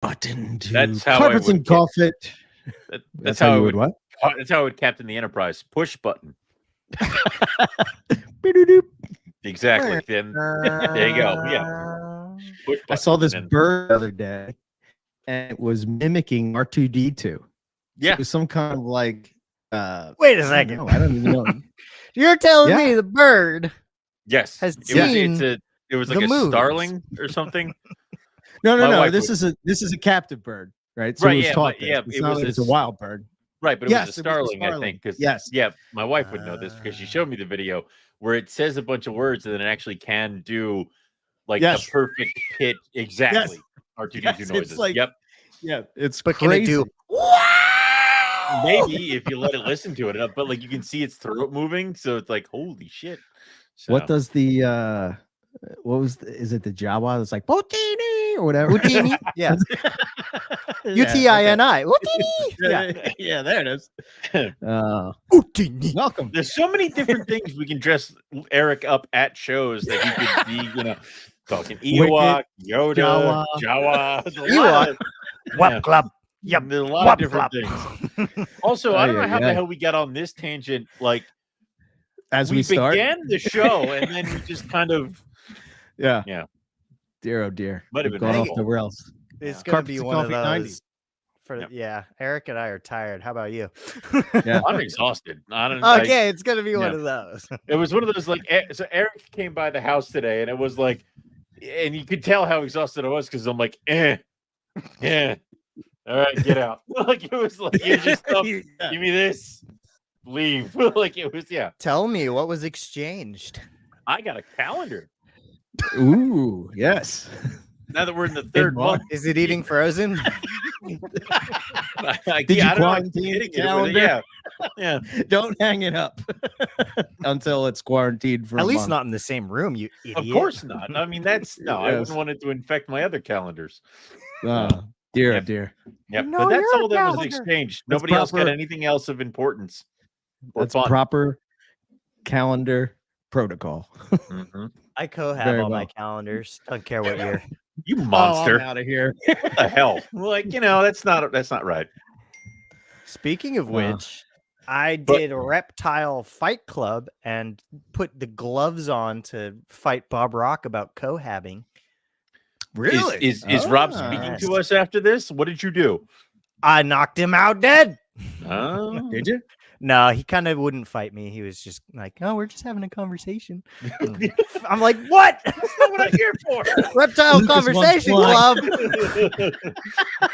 button to That's how carpets and carpet. That's how you would what? That's how I would captain the Enterprise. Push button. Exactly. Then there you go. Yeah. Push I saw this button. bird the other day, and it was mimicking R2D2. Yeah. It was some kind of like. Wait a second. I don't even know. You're telling me the bird? Yes. Has It was like a movies. starling or something. No. This is a captive bird, right? So right. it was Yeah. taught But, yeah. it's not like it's a wild bird. Right, but it was a starling, I think. Yes. Yeah, my wife would know this because she showed me the video where it says a bunch of words and then it actually can do like the perfect pitch. Exactly. R2D2 noises. Like, yep. Yeah, it's but crazy. Can it do? Maybe if you let it listen to it, but like you can see its throat moving, so it's like holy shit. So. What does the is it the Jawa that's like Butini or whatever? Butini? Yeah. UTINI. Butini. Yeah, there it is. Butini. Welcome. There's so many different things we can dress Eric up at shows that he could be, talking Ewok, Yoda, Jawa. Ewok. Wap club. Yep, there's a lot of different things. Also, I don't know how the hell we got on this tangent. Like, as we began the show, and then we just kind of, yeah. Dear, oh dear, might have been gone off the rails. It's gonna be one of those. 90. Eric and I are tired. How about you? Yeah, I'm exhausted. It's gonna be one of those. It was one of those so Eric came by the house today, and it was like, and you could tell how exhausted I was because I'm like, yeah. All right, get out. Like it was like you just give me this, leave. Like it was, Tell me what was exchanged. I got a calendar. Ooh, yes. Now that we're in the third month, is it eating frozen? Did you quarantine the calendar? Yeah. Don't hang it up until it's quarantined for at least month. not in the same room. You idiot. Of course not. I mean, I wouldn't want it to infect my other calendars. Dear. Yep, but that's all that was exchanged. Nobody else got anything else of importance. That's proper calendar protocol. Mm-hmm. I co-have all my calendars. Don't care what year. You monster! I'm out of here. What the hell? Like that's not right. Speaking of which, I did a reptile fight club and put the gloves on to fight Bob Rock about cohabbing. Really? Is Rob speaking to us after this? What did you do? I knocked him out dead. Did you? No, he kind of wouldn't fight me. He was just like, "Oh, we're just having a conversation." I'm like, "What? That's not what I'm here for." Reptile Conversation Club.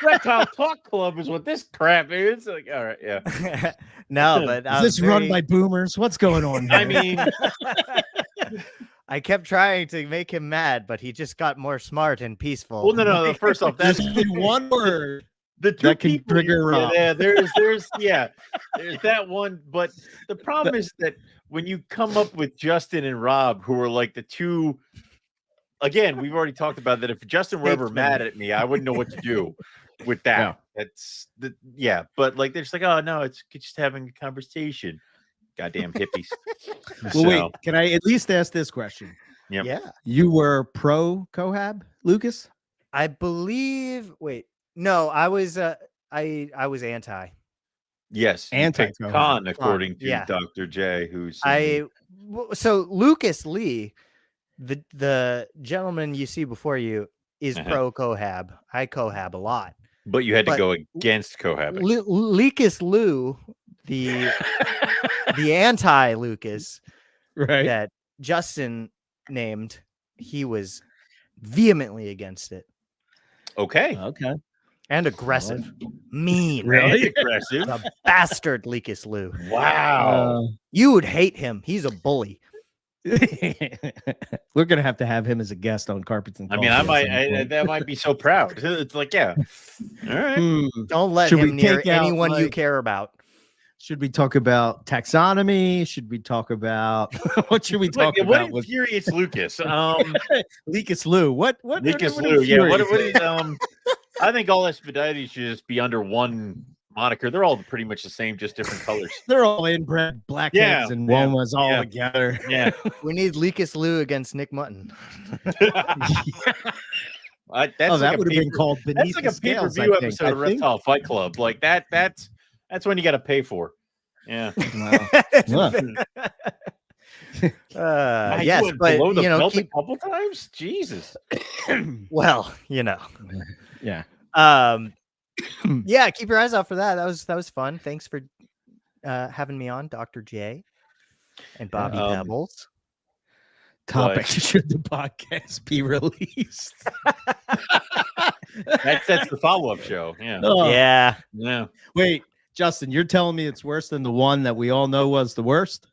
Reptile Talk Club is what this crap is. Like, all right, yeah. No, but is this run by boomers? What's going on here? I mean, I kept trying to make him mad, but he just got more smart and peaceful. Well, no. First off, that's one word. That can trigger Rob. Yeah, there's that one. But the problem is that when you come up with Justin and Rob, who are like the two, again, we've already talked about that. If Justin were ever mad at me, I wouldn't know what to do with that. Yeah. But like they're just like, oh no, it's just having a conversation. Goddamn hippies. Well, wait, can I at least ask this question? Yep. Yeah. You were pro cohab, Lucas? I believe. Wait. No, I was anti. Yes, anti-con, according to Dr. J, who's so Lucas Lee, the gentleman you see before you, is pro cohab. I cohab a lot, but you had to go against cohabbing. Lucas Lou, the anti Lucas, right? That Justin named, he was vehemently against it. Okay. And aggressive. Mean. Really aggressive. A bastard, Lucas Lou. Wow. You would hate him. He's a bully. We're going to have him as a guest on Carpets and Coffee. I mean, that might be so proud. It's like, yeah. All right. Don't let him near anyone you care about. Should we talk about taxonomy? Should we talk about what should we talk about? What infuriates Lucas? Lucas Lou. What Lucas Lou? Yeah. What is I think all Expedites should just be under one moniker. They're all pretty much the same, just different colors. They're all inbred blackheads and Womas all together. Yeah. We need Lucas Lou against Nick Mutton. That's that like would have been called that's Beneath like the a Scales, pay-per-view I think. episode of Reptile Fight Club. Like that's when you got to pay for. Yeah. Wow. Look. Man, you yes, went but below the you know, belt a couple times. Jesus. well, you know, Yeah. yeah, keep your eyes out for that. That was fun. Thanks for having me on, Dr. J and Bobby Pebbles. Topic: should the podcast be released? That's the follow-up show. Yeah. Oh. Yeah. Wait, Justin, you're telling me it's worse than the one that we all know was the worst?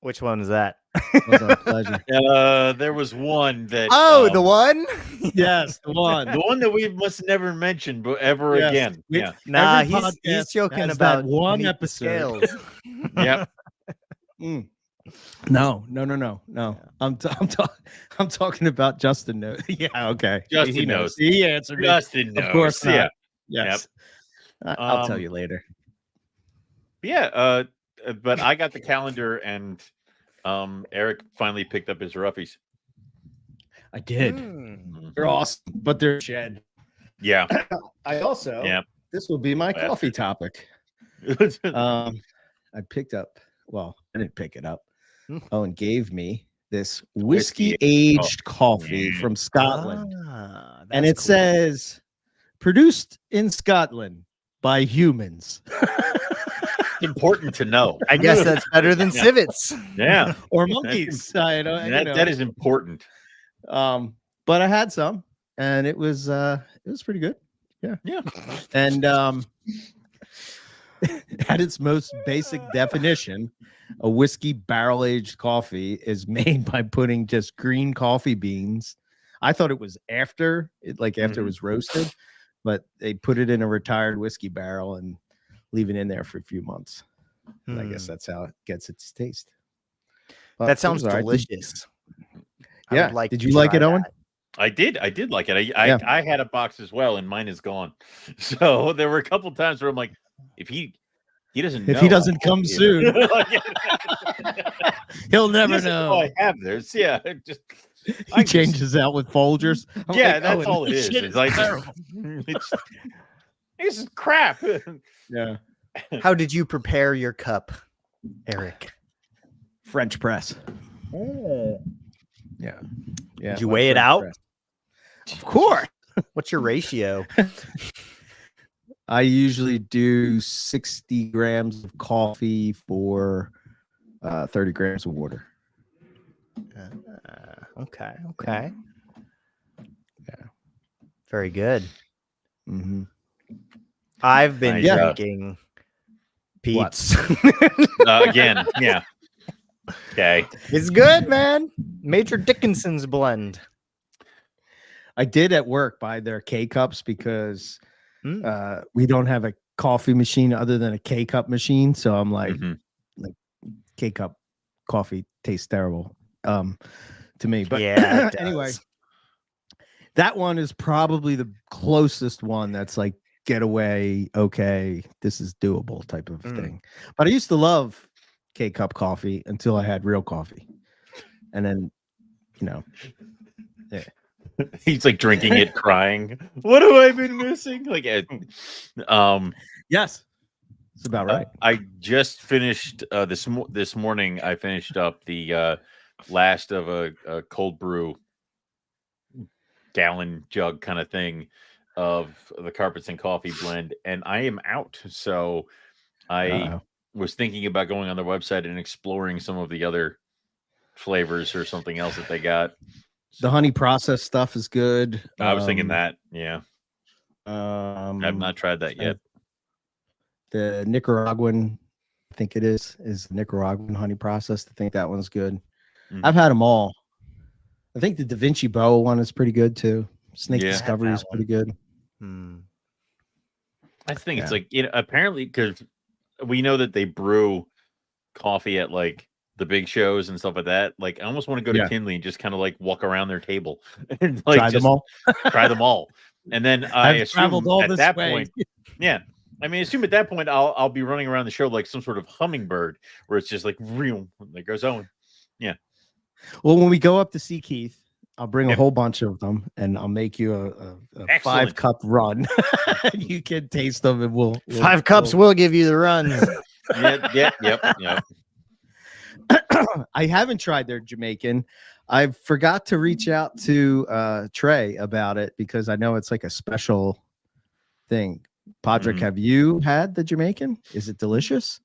Which one is that? It was our pleasure. There was one that. Oh, the one. Yes, the one. The one that we must never mention ever Yes. again. We- Yeah. Nah, Every he's podcast joking has about that one Beneath the episode. Scales. Yep. No. I'm talking about Justin. No. Yeah. Okay. Justin He knows. He answered me. Justin knows. Of course not. Yeah. Yes. I'll tell you later. Yeah. But I got the calendar, and Eric finally picked up his roughies. I did. They're awesome, but they're shed. Yeah. I also. Yeah. This will be my coffee topic. I picked up. Well, I didn't pick it up. Owen gave me this whiskey aged coffee from Scotland, and it says produced in Scotland by humans. Important to know. I guess that's better than civets. Yeah. Or monkeys. That is important. But I had some, and it was pretty good. Yeah. Yeah. And at its most basic definition, a whiskey barrel aged coffee is made by putting just green coffee beans. I thought it was after it was roasted, but they put it in a retired whiskey barrel and leave it in there for a few months. And I guess that's how it gets its taste. But that sounds it was all right. delicious. Yeah. Did you like it, Owen? I did like it. I had a box as well, and mine is gone. So there were a couple times where I'm like, if he doesn't know, if he doesn't come soon, he'll never know. I have this. Yeah. He changes out with Folgers. Yeah, that's all it is. It's like it's crap. Yeah. How did you prepare your cup, Eric? French press. Yeah. Did you weigh it out? Of course. What's your ratio? I usually do 60 grams of coffee for 30 grams of water. Okay. Yeah. Very good. Mm-hmm. I've been drinking Pete's. Again. Yeah. Okay. It's good, man. Major Dickinson's blend. I did at work buy their K cups because we don't have a coffee machine other than a K cup machine. So I'm like K cup coffee tastes terrible to me. But yeah, anyway, that one is probably the closest one that's like getaway. Okay, this is doable type of thing. But I used to love K cup coffee until I had real coffee, and then yeah. He's like drinking it, crying. What have I been missing? Like, yes, it's about right. I just finished this morning. I finished up the last of a cold brew gallon jug kind of thing of the Carpets and Coffee blend, and I am out. So I was thinking about going on their website and exploring some of the other flavors or something else that they got. The honey processed stuff is good. I was thinking that. Yeah. I've not tried that yet. The Nicaraguan, I think it is Nicaraguan honey processed. I think that one's good. I've had them all. I think the Da Vinci Boa one is pretty good too. Snake Discovery is pretty good. I think it's like, apparently because we know that they brew coffee at like the big shows and stuff like that. Like, I almost want to go to Kinley and just kind of like walk around their table and like try them all. And then I assume at that point, assume at that point I'll be running around the show like some sort of hummingbird where it's just like real. There goes Owen. Yeah. Well, when we go up to see Keith, I'll bring a whole bunch of them, and I'll make you a Excellent. 5-cup run. You can taste them, and we'll 5 cups will give you the runs. Yep. I haven't tried their Jamaican. I forgot to reach out to Trey about it because I know it's like a special thing. Podrick, have you had the Jamaican? Is it delicious?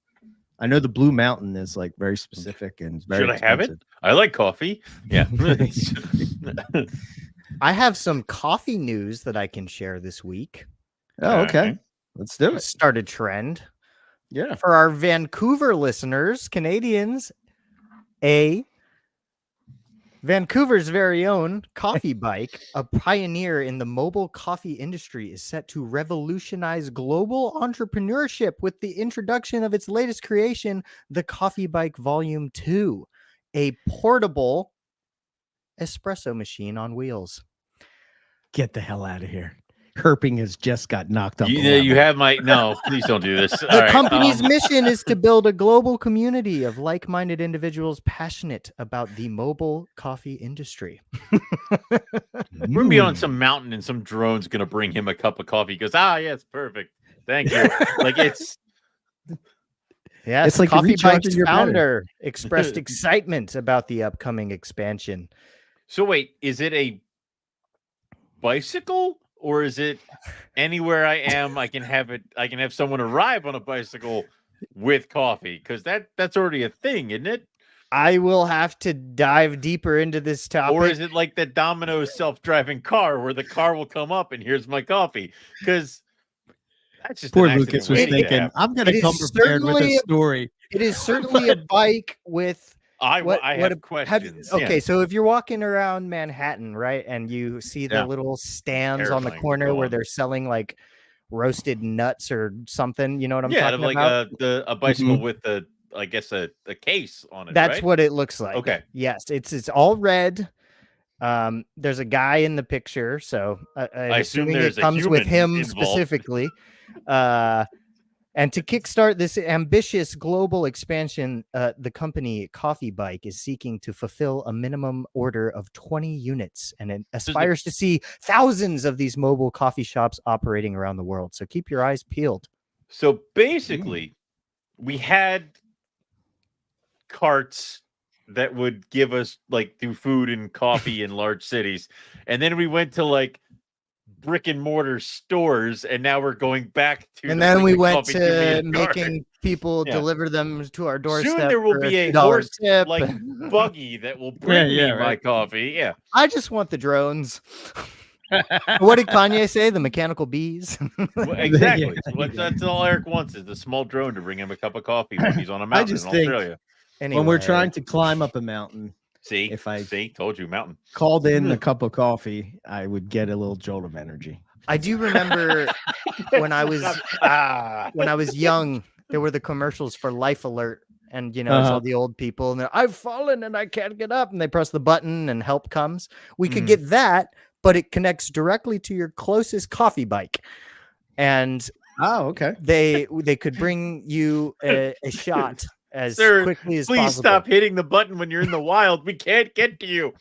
I know the Blue Mountain is like very specific and very Should I have it? I like coffee. Yeah. I have some coffee news that I can share this week. Oh, okay. Let's do it. Start a trend. Yeah. For our Vancouver listeners, Canadians, Vancouver's very own Coffee Bike, a pioneer in the mobile coffee industry, is set to revolutionize global entrepreneurship with the introduction of its latest creation, the Coffee Bike Volume 2, a portable espresso machine on wheels. Get the hell out of here. Herping has just got knocked up. You have my no. Please don't do this. The company's mission is to build a global community of like-minded individuals passionate about the mobile coffee industry. We're gonna be on some mountain, and some drone's gonna bring him a cup of coffee. He goes, yeah, it's perfect. Thank you. Like it's Yes, like Coffee recharging Bike's your founder expressed excitement about the upcoming expansion. So wait, is it a bicycle? Or is it anywhere I am, I can have it, I can have someone arrive on a bicycle with coffee? Because that's already a thing, isn't it? I will have to dive deeper into this topic. Or is it like the Domino's self-driving car where the car will come up and here's my coffee? Because that's just poor an Lucas was accident waiting to thinking, happen. I'm going to come prepared with a story. It is certainly a bike with. I have questions. Okay, so if you're walking around Manhattan, right, and you see the little stands on the corner where they're selling like roasted nuts or something, you know what I'm talking about? Yeah, like a bicycle with I guess a case on it. That's what it looks like. Okay. Yes, it's all red. There's a guy in the picture, so I'm assuming it comes with him involved. Specifically. And to kickstart this ambitious global expansion, the company Coffee Bike is seeking to fulfill a minimum order of 20 units, and it aspires to see thousands of these mobile coffee shops operating around the world. So keep your eyes peeled. So basically, we had carts that would give us like do food and coffee in large cities, and then we went to like brick and mortar stores, and now we're going back to. And then we went to making people deliver them to our doorstep. Soon there will be a horse like buggy that will bring me my coffee. Yeah, I just want the drones. What did Kanye say? The mechanical bees. Well, exactly. That's all Eric wants is the small drone to bring him a cup of coffee when he's on a mountain in Australia. Anyway. When we're trying to climb up a mountain. See, if I told you mountain called in a cup of coffee, I would get a little jolt of energy. I do remember when I was young, there were the commercials for Life Alert, and it's all the old people, and they're, I've fallen and I can't get up, and they press the button and help comes. We could get that, but it connects directly to your closest coffee bike, and okay, they could bring you a shot as quickly as please possible. Stop hitting the button when you're in the wild. We can't get to you.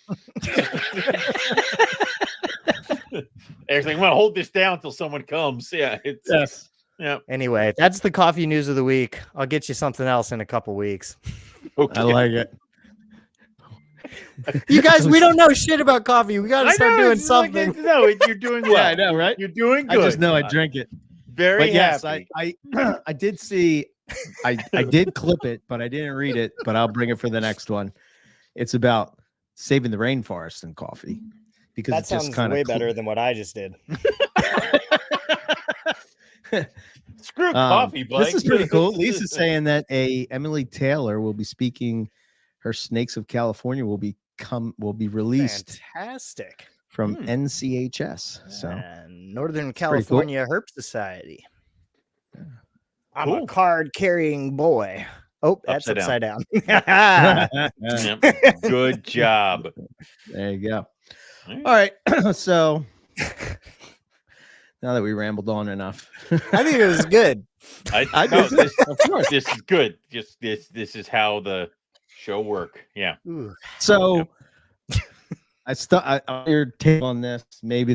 Eric's like, well, hold this down until someone comes. Yeah. Yeah. Anyway, that's the coffee news of the week. I'll get you something else in a couple weeks. Okay. I like it. You guys, we don't know shit about coffee. We got to start doing something. You're doing well. Yeah, I know, right? You're doing good. I just know I drink it. Very happy. Yes, I did see. I did clip it, but I didn't read it. But I'll bring it for the next one. It's about saving the rainforest and coffee because that it's just sounds kind of way better than what I just did. Screw coffee, Blake. This is pretty cool. Lisa's saying that Emily Taylor will be speaking. Her Snakes of California will be released. Fantastic. From NCHS. So Northern California Herp Society. I'm a card carrying boy. Oh, that's upside down. Good job. There you go. All right. So now that we rambled on enough, I think it was good. I know this, of course, this is good. Just this is how the show work. Yeah. So your take on this. Maybe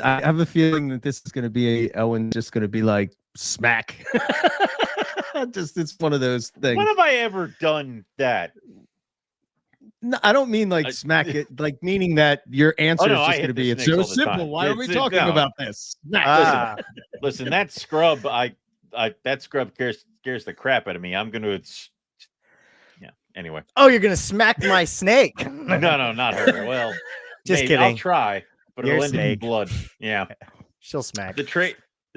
I have a feeling that this is going to be Owen just going to be like smack. Just it's one of those things. When have I ever done that? No, I don't mean like smack it, like meaning that your answer is just going to be it's so simple. Why are we talking about this? Listen, that scrub, that scrub scares the crap out of me. I'm going to. Yeah. Anyway. Oh, you're gonna smack my snake? No, not her. Well, just kidding. I'll try, but Your it'll end in snake. blood. Yeah, she'll smack. The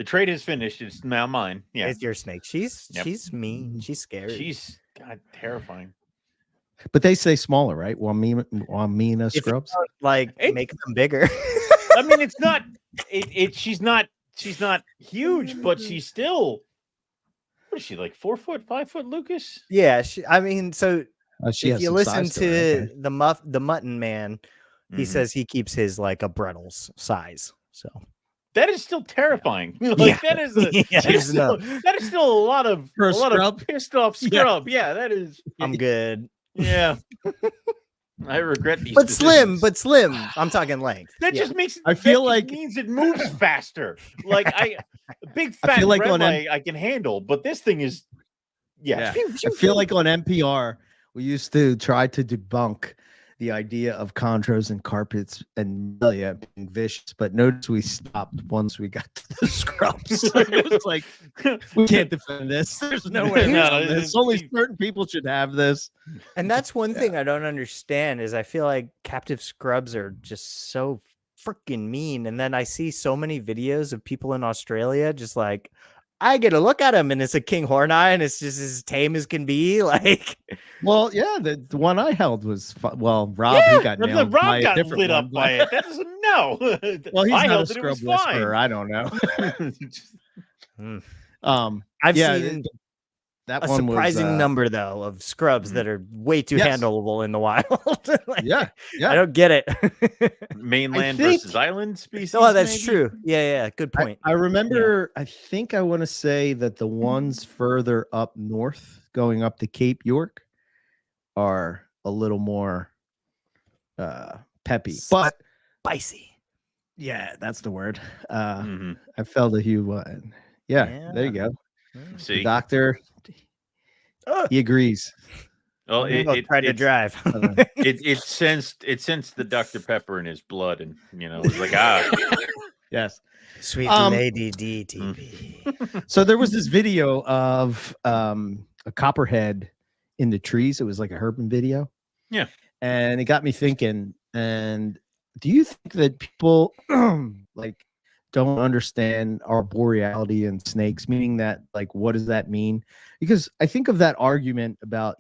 trade is finished. It's now mine. Yeah, it's your snake. She's mean. She's scary. She's terrifying. But they say smaller, right? Wamina scrubs, make them bigger. I mean, it's not. She's not huge, but she's still. What is she, like 4 foot, 5 foot, Lucas? Yeah, I mean, so if you listen to the Mutton Man, he says he keeps his like a Brettel's size. So that is still terrifying. Like that is still a lot of pissed off scrub. Yeah, that is. I'm good. Yeah. I regret these. But slim. I'm talking length. That just makes. I feel like means it moves faster. Like a big fat like I can handle, but this thing is. Yeah. I feel like on NPR we used to try to debunk the idea of chondros and carpets and being vicious, but notice we stopped once we got to the scrubs. It was like we can't defend this. There's no way. Only certain people should have this. And that's one thing I don't understand is I feel like captive scrubs are just so freaking mean. And then I see so many videos of people in Australia just like, I get a look at him and it's a king horn eye and it's just as tame as can be. Like, well, yeah, the one I held was Rob. He got nailed. Rob got lit up by it. That doesn't know. Well, he's not a scrub whisperer. I don't know. I've seen that a one surprising number though of scrubs that are way too handleable in the wild. Like, yeah, I don't get it. Mainland versus island species. Oh, that's true. Yeah, good point. I remember. I think I want to say that the ones further up north, going up to Cape York, are a little more peppy, but spicy. Yeah, that's the word. I felt a hue. Yeah, there you go. See, the doctor. He agrees. Well, it tried to drive. it sensed the Dr. Pepper in his blood, and it was like yes, sweet lady DTP. So there was this video of a copperhead in the trees. It was like a herping video. Yeah, and it got me thinking. And do you think that people don't understand arboreality and snakes, meaning that what does that mean? Because I think of that argument about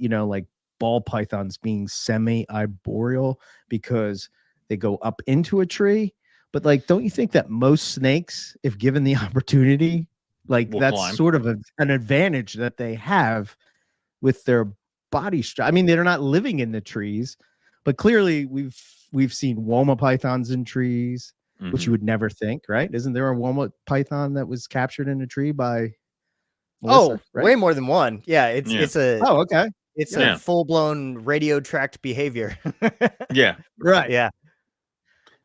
ball pythons being semi-arboreal because they go up into a tree, but don't you think that most snakes, if given the opportunity, that's climb. Sort of an advantage that they have with their body structure? I mean, they're not living in the trees, but clearly we've seen Woma pythons in trees. Which you would never think, right? Isn't there a Woma python that was captured in a tree by Melissa, right? Way more than one. Yeah, it's a okay. It's a full-blown radio tracked behavior. Yeah. Right. Yeah.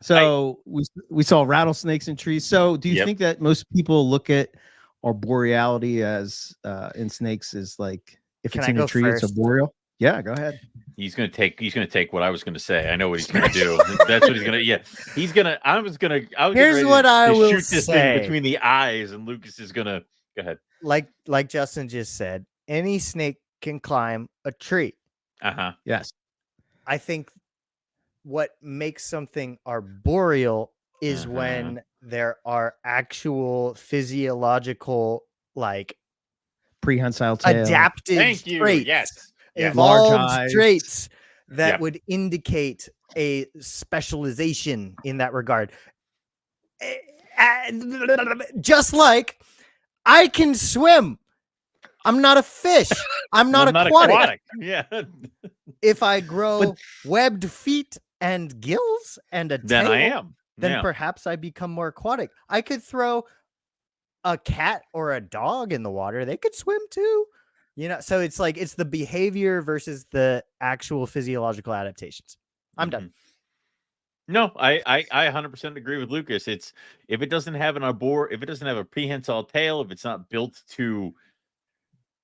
So we saw rattlesnakes in trees. So do you think that most people look at arboreality as in snakes is if it's in a tree, it's arboreal? Yeah, go ahead. He's gonna take what I was gonna say. I know what he's gonna do. That's what he's gonna. Yeah, he's gonna. Here's what I will shoot this thing between the eyes, and Lucas is gonna go ahead. Like Justin just said, any snake can climb a tree. Yes. I think what makes something arboreal is when there are actual physiological prehensile tail, adaptive Thank you. traits. Yes. Evolved traits that would indicate a specialization in that regard. Just like I can swim. I'm not a fish. I'm not aquatic. Yeah. If I grow webbed feet and gills and a tail, then I am. Then perhaps I become more aquatic. I could throw a cat or a dog in the water. They could swim too. So it's it's the behavior versus the actual physiological adaptations. I'm done. No, I 100% agree with Lucas. It's if it doesn't have if it doesn't have a prehensile tail, if it's not built to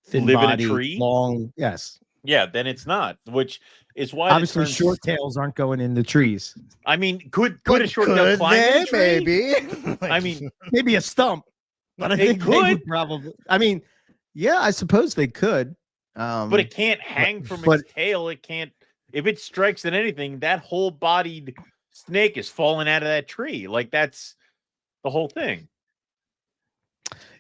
Thin live in a body, tree, long. Yes. yeah, then it's not. Which is why Obviously, short tails aren't going in the trees. I mean, could But a short tail climb in a tree? Maybe. I mean, Maybe a stump, but I think they would probably. I mean, yeah, I suppose they could. But it can't hang from its tail. It can't. If it strikes at anything, that whole bodied snake is falling out of that tree. Like that's the whole thing.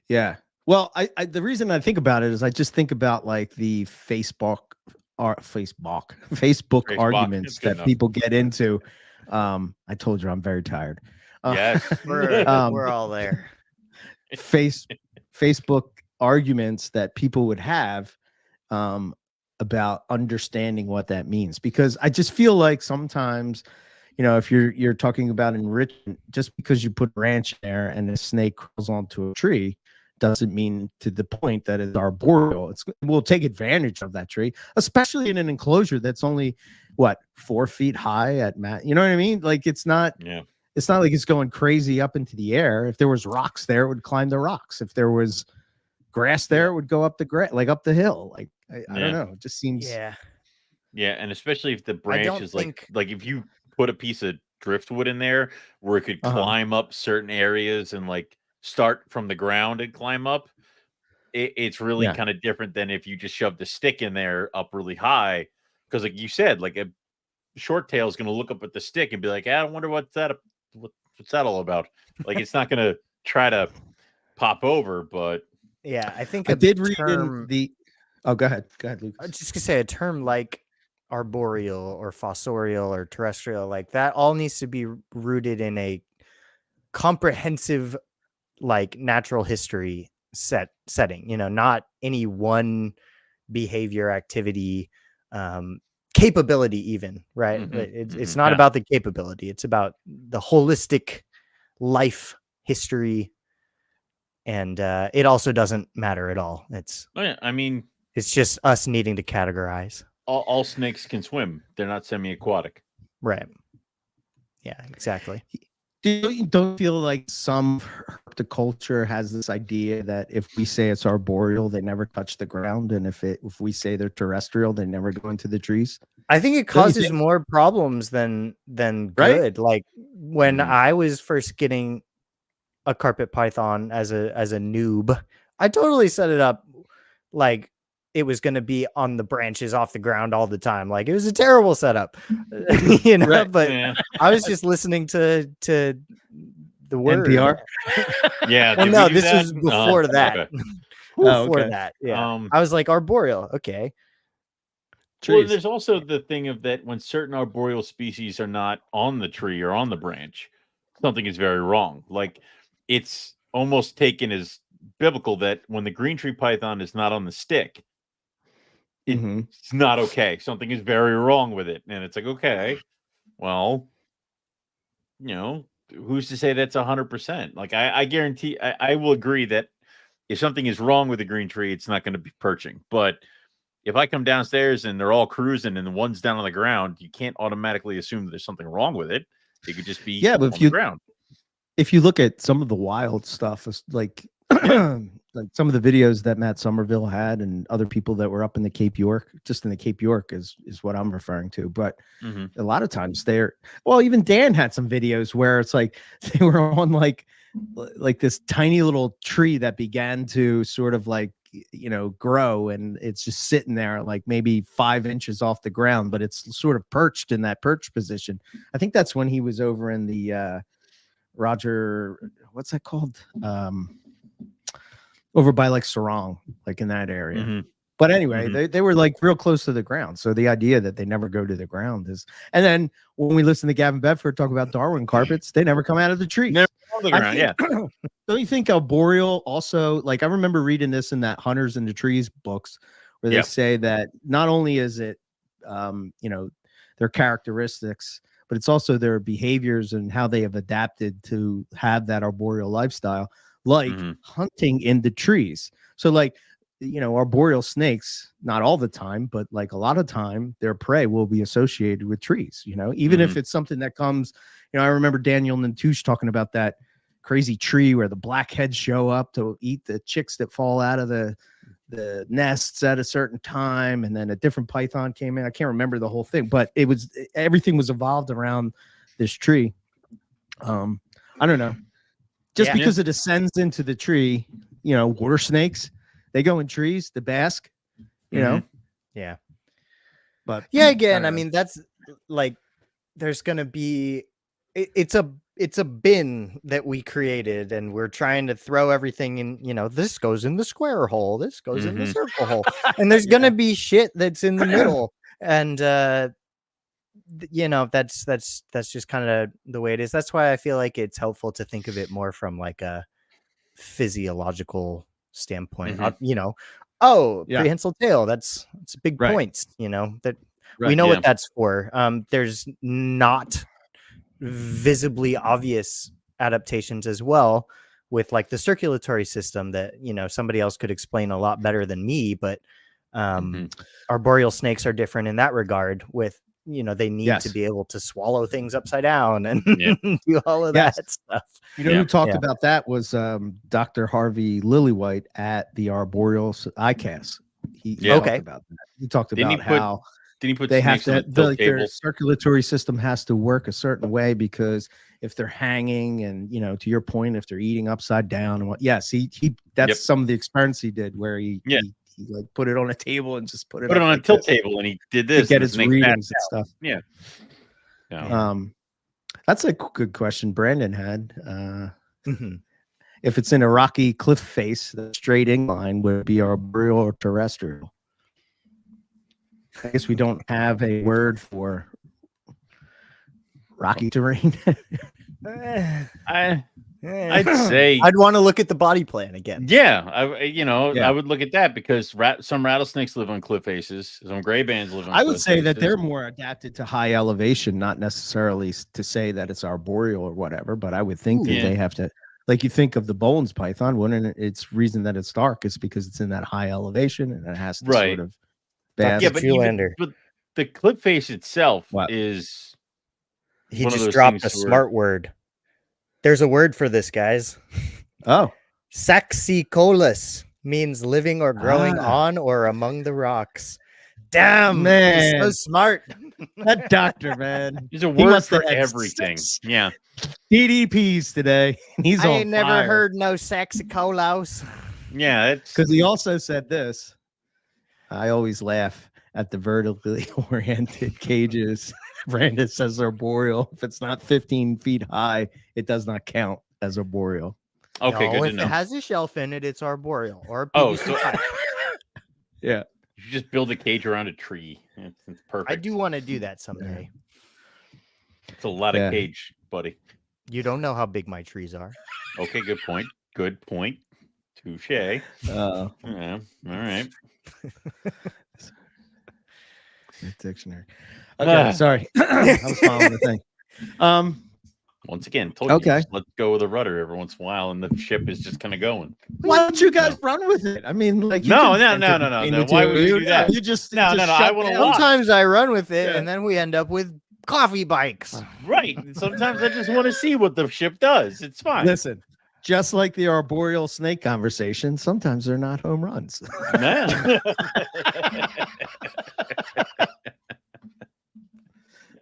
Yeah. Well, I the reason I think about it is I just think about like the Facebook arguments that people get into. I told you I'm very tired. Yes, we're all there. Facebook arguments that people would have about understanding what that means, because I just feel like sometimes, if you're talking about enrichment, just because you put a branch in there and a snake crawls onto a tree doesn't mean to the point that it's arboreal. We'll take advantage of that tree, especially in an enclosure that's only 4 feet high at you know what I mean? Like it's not like it's going crazy up into the air. If there was rocks there, it would climb the rocks. If there was grass there, it would go up up the hill. Like I don't know. It just seems yeah, and especially if the branch is like if you put a piece of driftwood in there where it could climb up certain areas and like start from the ground and climb up, it's really kind of different than if you just shove the stick in there up really high, because like you said, like a short tail is going to look up at the stick and be like, I wonder what's that all about. Like it's not going to try to pop over. But yeah, I think I did read in the go ahead, Lucas. I was just gonna say a term like arboreal or fossorial or terrestrial, like that all needs to be rooted in a comprehensive like natural history setting, not any one behavior, activity, capability even, right? It's not about the capability, it's about the holistic life history, and it also doesn't matter at all. It's it's just us needing to categorize. All snakes can swim. They're not semi-aquatic. Right. Yeah, exactly. You don't feel like some herpetoculture has this idea that if we say it's arboreal, they never touch the ground, and if we say they're terrestrial, they never go into the trees? I think it causes more problems than good. Right? Like when I was first getting a carpet python as a noob, I totally set it up like it was going to be on the branches off the ground all the time. Like it was a terrible setup, right. But I was just listening to the word. NPR. Yeah. Well, no, this was before that. Okay. Before that. Yeah. I was like arboreal. Okay. Well, there's also the thing of that when certain arboreal species are not on the tree or on the branch, something is very wrong. Like it's almost taken as biblical that when the green tree python is not on the stick, it's not okay. Something is very wrong with it. And it's like, okay, well, who's to say that's 100%? Like I guarantee I will agree that if something is wrong with the green tree, it's not going to be perching. But if I come downstairs and they're all cruising and the one's down on the ground, you can't automatically assume that there's something wrong with it. It could just be but on the ground. If you look at some of the wild stuff, like like some of the videos that Matt Somerville had and other people that were up in the Cape York, just in the Cape York is what I'm referring to. But a lot of times even Dan had some videos where it's like they were on like this tiny little tree that began to sort of like, grow, and it's just sitting there like maybe 5 inches off the ground, but it's sort of perched in that perch position. I think that's when he was over in the Roger, what's that called? Over by like Sarong, like in that area. But anyway, they were like real close to the ground. So the idea that they never go to the ground is, and then when we listen to Gavin Bedford talk about Darwin carpets, they never come out of the tree. Never on the ground, yeah. Don't you think arboreal also, like I remember reading this in that Hunters in the Trees books where they say that not only is it, their characteristics, but it's also their behaviors and how they have adapted to have that arboreal lifestyle, like hunting in the trees. So like arboreal snakes, not all the time, but like a lot of time, their prey will be associated with trees, even if it's something that comes, I remember Daniel Nantouche talking about that crazy tree where the blackheads show up to eat the chicks that fall out of the nests at a certain time, and then a different python came in. I can't remember the whole thing, but everything was evolved around this tree. I don't know. Just because it ascends into the tree, water snakes, they go in trees to bask, Yeah. But again, I mean, that's like, there's going to be, it's a bin that we created, and we're trying to throw everything in, this goes in the square hole, this goes in the circle hole, and there's going to be shit that's in the middle. And, that's just kind of the way it is. That's why I feel like it's helpful to think of it more from like a physiological standpoint. Prehensile tail, that's big points, that we know what that's for. There's not visibly obvious adaptations as well with like the circulatory system that somebody else could explain a lot better than me, but arboreal snakes are different in that regard with they need to be able to swallow things upside down and do all of that stuff. Who talked about that was Dr. Harvey Lillywhite at the Arboreal ICAS. He talked about that. He talked about how they have to, their circulatory system has to work a certain way, because if they're hanging and, to your point, if they're eating upside down and that's some of the experiments he did where he like put it on a table and just put it on a tilt table, and he did this to get his readings and stuff. Yeah. That's a good question Brandon had. If it's in a rocky cliff face, the straight incline would be arboreal or terrestrial. I guess we don't have a word for rocky terrain. I'd say I'd want to look at the body plan again. I would look at that, because some rattlesnakes live on cliff faces, some gray bands live on I would say that they're more adapted to high elevation, not necessarily to say that it's arboreal or whatever, but I would think that they have to, like, you think of the Bones python, wouldn't its reason that it's dark is because it's in that high elevation and it has to sort of bask. Yeah, but the cliff face itself is he just dropped a smart word. There's a word for this, guys. Oh. Saxicolous means living or growing on or among the rocks. Damn, man. He's so smart. That doctor, man. There's a word for everything. Yeah. DDPs today. He's I on ain't never heard no saxicolos. Yeah, it's because he also said this. I always laugh at the vertically oriented cages. Brandon says arboreal. If it's not 15 feet high, it does not count as arboreal. Okay, good to know. If it has a shelf in it, it's arboreal. Or yeah. You should just build a cage around a tree. It's perfect. I do want to do that someday. It's a lot of cage, buddy. You don't know how big my trees are. Okay, good point. Good point. Touche. Yeah, all right. Dictionary. Okay, sorry. I was following the thing. Once again, told you, just let's go with a rudder every once in a while, and the ship is just kind of going. Why don't you guys run with it? I mean, like, no. Why would you do that? You just no. I want to. Sometimes I run with it, and then we end up with coffee bikes. Right. Sometimes I just want to see what the ship does. It's fine. Listen, just like the arboreal snake conversation, sometimes they're not home runs. Man.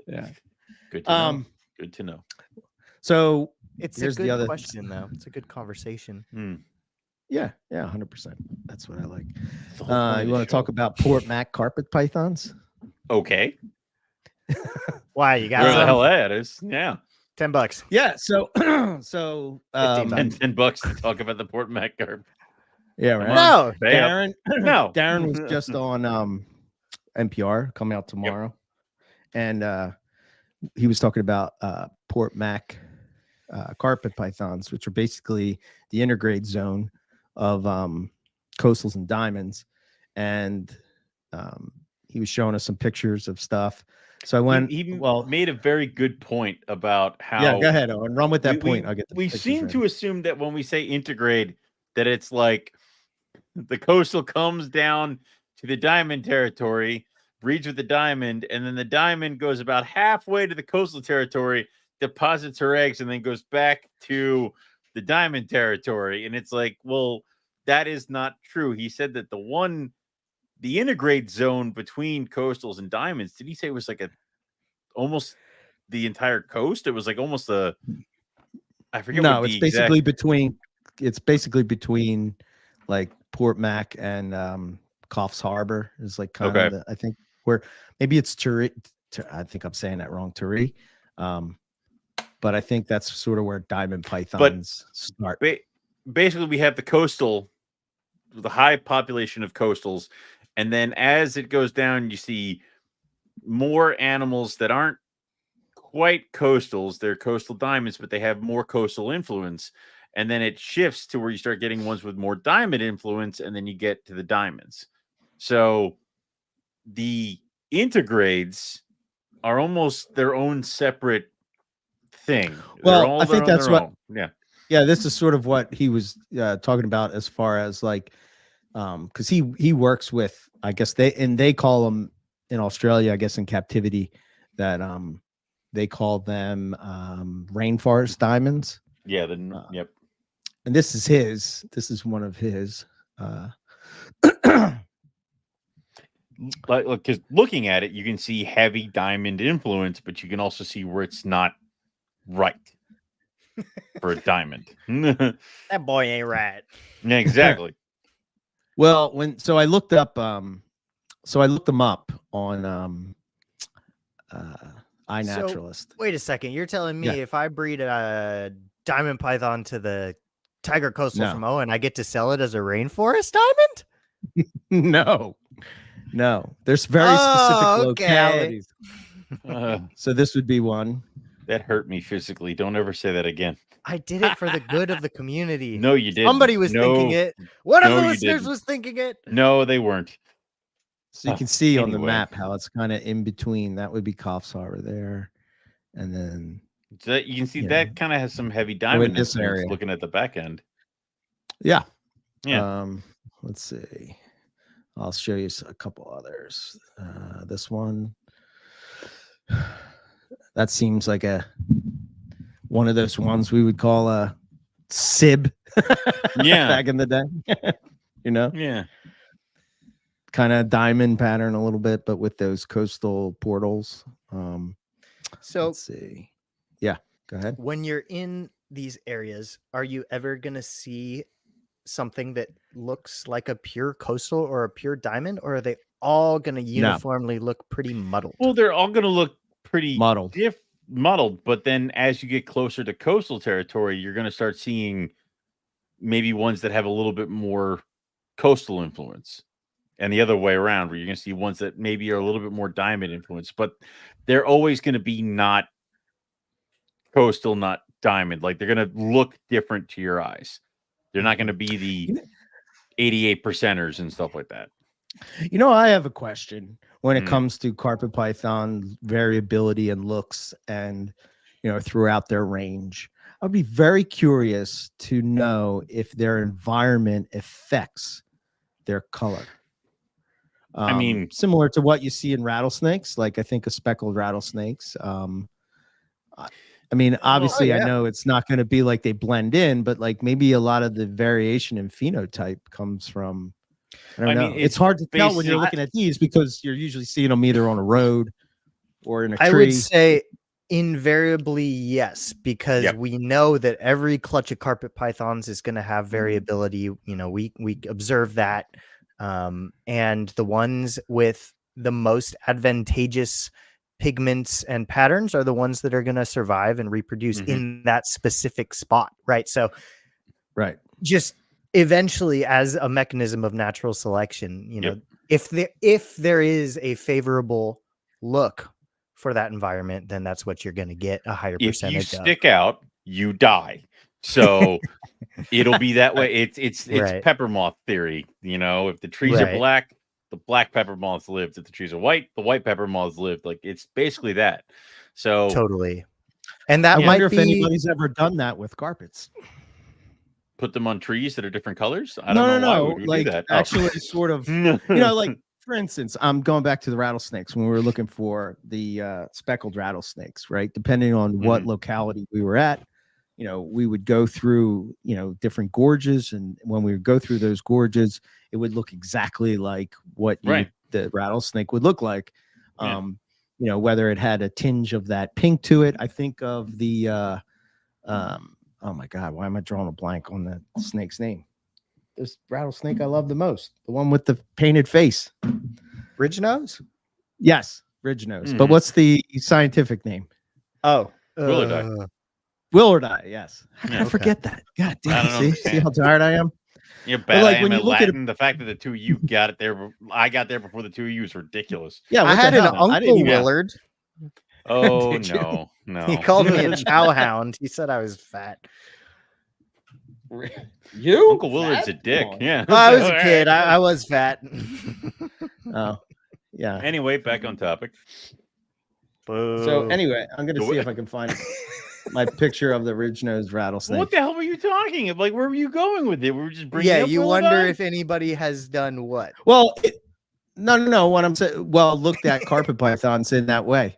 Yeah. Good to know. Good to know. So it's a good question, though. It's a good conversation. Yeah, 100%. That's what I like. You want to talk about Port Mac carpet pythons? Okay. Why you got where the hell that is? Yeah, $10. Yeah. So $10 to talk about the Port Mac carpet. Yeah, right. No, Darren. No, Darren was just on NPR coming out tomorrow, and he was talking about Port Mac carpet pythons, which are basically the intergrade zone of coastals and diamonds, and he was showing us some pictures of stuff. So I went. He made a very good point about how. Yeah, go ahead, Owen. Run with that point. I'll get. We seem to assume that when we say intergrade, that it's like the coastal comes down to the diamond territory, breeds with the diamond, and then the diamond goes about halfway to the coastal territory, deposits her eggs, and then goes back to the diamond territory. And it's like, well, that is not true. He said that the integrate zone between coastals and diamonds, did he say it was like almost the entire coast? It was like almost I forget. No, it's basically between like Port Mac and Coffs Harbor is like kind of I think where maybe it's Turi. I think I'm saying that wrong, Turi. But I think that's sort of where diamond pythons start. Basically, we have the high population of coastals, and then as it goes down, you see more animals that aren't quite coastals. They're coastal diamonds, but they have more coastal influence. And then it shifts to where you start getting ones with more diamond influence, and then you get to the diamonds. So the intergrades are almost their own separate thing. Well, I think that's what. Yeah. This is sort of what he was talking about as far as like, because he works with, I guess they call them in Australia, I guess in captivity, that they call them rainforest diamonds. Yeah. Yep. And this is one of his. Look, because looking at it, you can see heavy diamond influence, but you can also see where it's not right for a diamond. That boy ain't right. Yeah, exactly. Well, I looked up them up on iNaturalist. So, wait a second, you're telling me if I breed a diamond python to the tiger coastal from Owen, I get to sell it as a rainforest diamond? No, there's very specific localities. So this would be one. That hurt me physically. Don't ever say that again. I did it for the good of the community. No, you didn't. Somebody was thinking it. One of the listeners was thinking it. No, they weren't. So you can see on the map how it's kind of in between. That would be Coffs Harbor there, and then you can see that kind of has some heavy diamond in this area. Looking at the back end. Yeah. Yeah. Let's see. I'll show you a couple others. This one. That seems like one of those ones we would call a sib. Yeah. Back in the day. Yeah. Kind of diamond pattern a little bit, but with those coastal portals. So let's see. Yeah, go ahead. When you're in these areas, are you ever going to see something that looks like a pure coastal or a pure diamond, or are they all going to uniformly look pretty muddled? Well, they're all going to look pretty muddled, but then as you get closer to coastal territory, you're going to start seeing maybe ones that have a little bit more coastal influence, and the other way around, where you're going to see ones that maybe are a little bit more diamond influence, but they're always going to be not coastal, not diamond. Like, they're going to look different to your eyes. They're not going to be the 88%ers and stuff like that. I have a question when it comes to carpet python variability and looks and, throughout their range. I'd be very curious to know if their environment affects their color. I mean, similar to what you see in rattlesnakes, like I think of speckled rattlesnakes. Obviously, I know it's not going to be like they blend in, but like maybe a lot of the variation in phenotype comes from, I don't know. It's hard to tell when you're looking at these because you're usually seeing them either on a road or in a tree. I would say invariably yes, because we know that every clutch of carpet pythons is going to have variability. We observe that. And the ones with the most advantageous pigments and patterns are the ones that are going to survive and reproduce in that specific spot. Right. So, just eventually, as a mechanism of natural selection, if there is a favorable look for that environment, then that's what you're going to get a higher percentage. If you stick out, you die. So it'll be that way. It's pepper moth theory. If the trees are black, the black pepper moths lived. If the trees are white, the white pepper moths lived. Like, it's basically that. So totally. And that I wonder if anybody's ever done that with carpets. put them on trees that are different colors? I don't know why we would like do that. actually sort of, like for instance, I'm going back to the rattlesnakes when we were looking for the speckled rattlesnakes, right? Depending on what locality we were at, we would go through, different gorges, and when we would go through those gorges, it would look exactly like what the rattlesnake would look like. Whether it had a tinge of that pink to it. I think of the oh my God, why am I drawing a blank on the snake's name? This rattlesnake I love the most, the one with the painted face. Ridge nose? Yes, ridge nose. But what's the scientific name? Oh, Willardi. Willardi, yes. How can I Okay. forget that? God damn, I don't see how tired I am? You're bad. Like, I when am you at look at Latin. The fact that the two of you got it there, I got there before the two of you is ridiculous. Yeah, I had an I didn't Uncle even- Willard. Oh Did you? no. He called me a chow hound. He said I was fat. You? Uncle Willard's a dick. Yeah. Well, I was a kid. I was fat. Oh, yeah. Anyway, back on topic. So anyway, I'm gonna see if I can find my picture of the ridge-nosed rattlesnake. What the hell were you talking about? Like, where were you going with it? We were just bringing. Yeah, up you Willardi? wonder if anybody has done what? Well, no. What I'm saying, looked at carpet pythons in that way,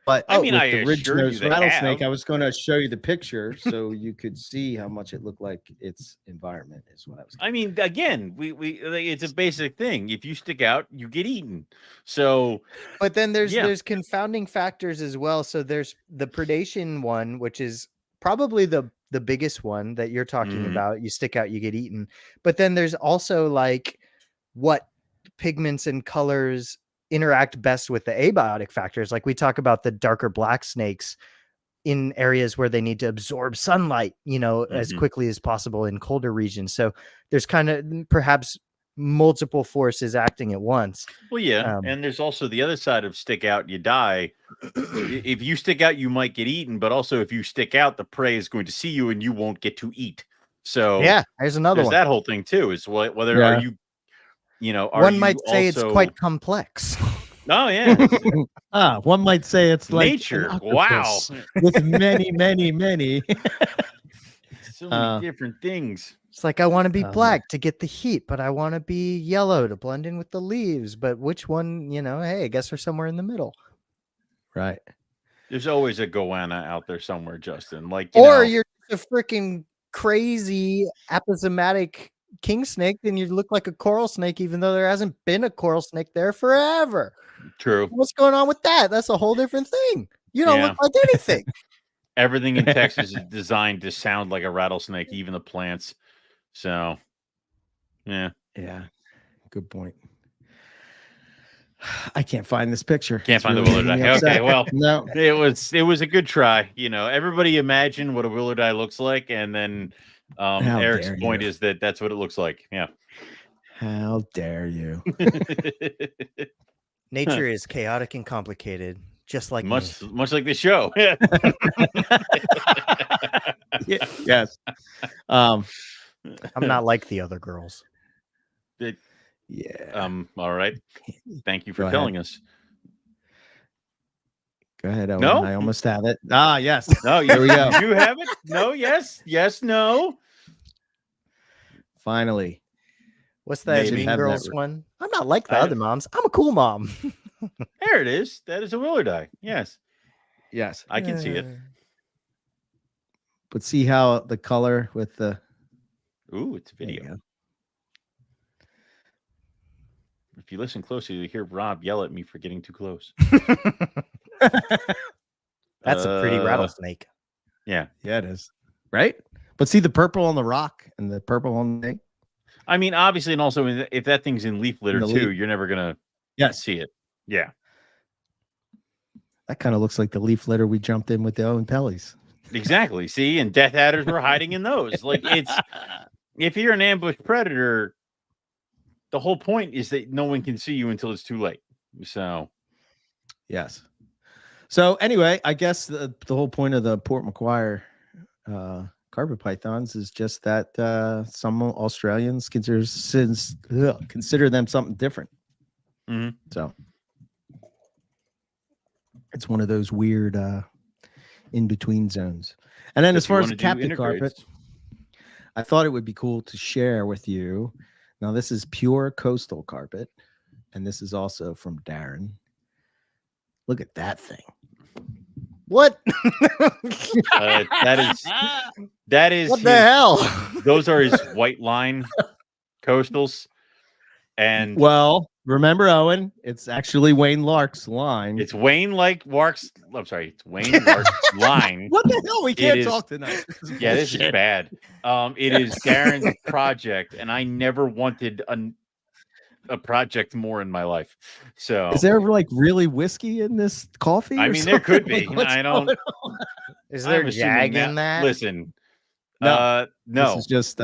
but I mean, with I the assure ridge-nosed you they rattlesnake, have. I was going to show you the picture so you could see how much it looked like its environment. Is what I was. I mean, again, we it's a basic thing. If you stick out, you get eaten. So, But then there's confounding factors as well. So there's the predation one, which is probably the biggest one that you're talking about. You stick out, you get eaten. But then there's also like what pigments and colors interact best with the abiotic factors. Like we talk about the darker black snakes in areas where they need to absorb sunlight, as quickly as possible in colder regions. So there's kind of perhaps multiple forces acting at once. well, yeah. And there's also the other side of stick out, you die. If you stick out, you might get eaten, but also if you stick out, the prey is going to see you and you won't get to eat. So yeah, there's another one. That whole thing too, is whether are you, are one you might say also... it's quite complex. Oh yeah. One might say it's like nature. Wow. With many. So many different things. It's like, I want to be black to get the heat, but I want to be yellow to blend in with the leaves. But which one, hey, I guess we're somewhere in the middle. Right. There's always a goanna out there somewhere, Justin. Like, you're a freaking crazy aposematic king snake, then you look like a coral snake, even though there hasn't been a coral snake there forever. True. What's going on with that? That's a whole different thing. You don't look like anything. Everything in Texas is designed to sound like a rattlesnake, even the plants. So, yeah. Good point. I can't find this picture. Can't find the Willardi. Okay, well, no, it was a good try. Everybody imagine what a Willardi looks like, and then Eric's point is that that's what it looks like. Yeah. How dare you? Nature is chaotic and complicated, just like much like this show. Yes. I'm not like the other girls. All right. Thank you for telling us. Go ahead, Owen. No, I almost have it. Ah, yes. No, here we go. You have it. No, yes, no. Finally. What's that Mean Girls one? I'm not like the other moms. I'm a cool mom. There it is. That is a Willardi. Yes. I can see it. But see how the color with the... Ooh, it's video. If you listen closely, you hear Rob yell at me for getting too close. That's a pretty rattlesnake. Yeah, it is. Right? But see the purple on the rock and the purple on the thing? I mean, obviously, and also if that thing's in leaf litter too, you're never going to see it. Yeah. That kind of looks like the leaf litter we jumped in with the Owen Pellies. Exactly. See, and Death Adders were hiding in those. Like, if you're an ambush predator, the whole point is that no one can see you until it's too late. So, yes. So anyway, I guess the whole point of the Port Macquarie carpet pythons is just that some Australians consider them something different. So it's one of those weird in between zones. And then as far as the captive carpet, I thought it would be cool to share with you. Now, this is pure coastal carpet, and this is also from Darren. Look at that thing. What? That is what the hell? Those are his white line coastals. And well, remember, Owen, it's actually Wayne Lark's line. It's Wayne Lark's. I'm sorry, it's Wayne Lark's line. What the hell? We can't talk tonight. This is bad. It is Darren's project, and I never wanted a project more in my life. So, is there like really whiskey in this coffee? I mean, there could be. Like, I don't. Is there jag in that? Listen, no. No. This is just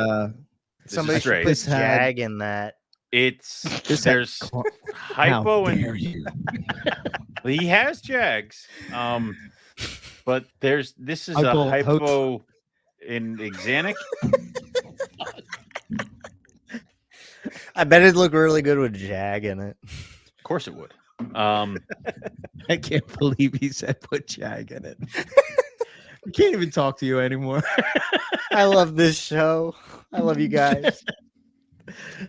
somebody should put jag in that. There's hypo and he has jags, but this is a hypo in Exanic. I bet it'd look really good with jag in it. Of course it would. I can't believe he said put jag in it. I can't even talk to you anymore. I love this show. I love you guys.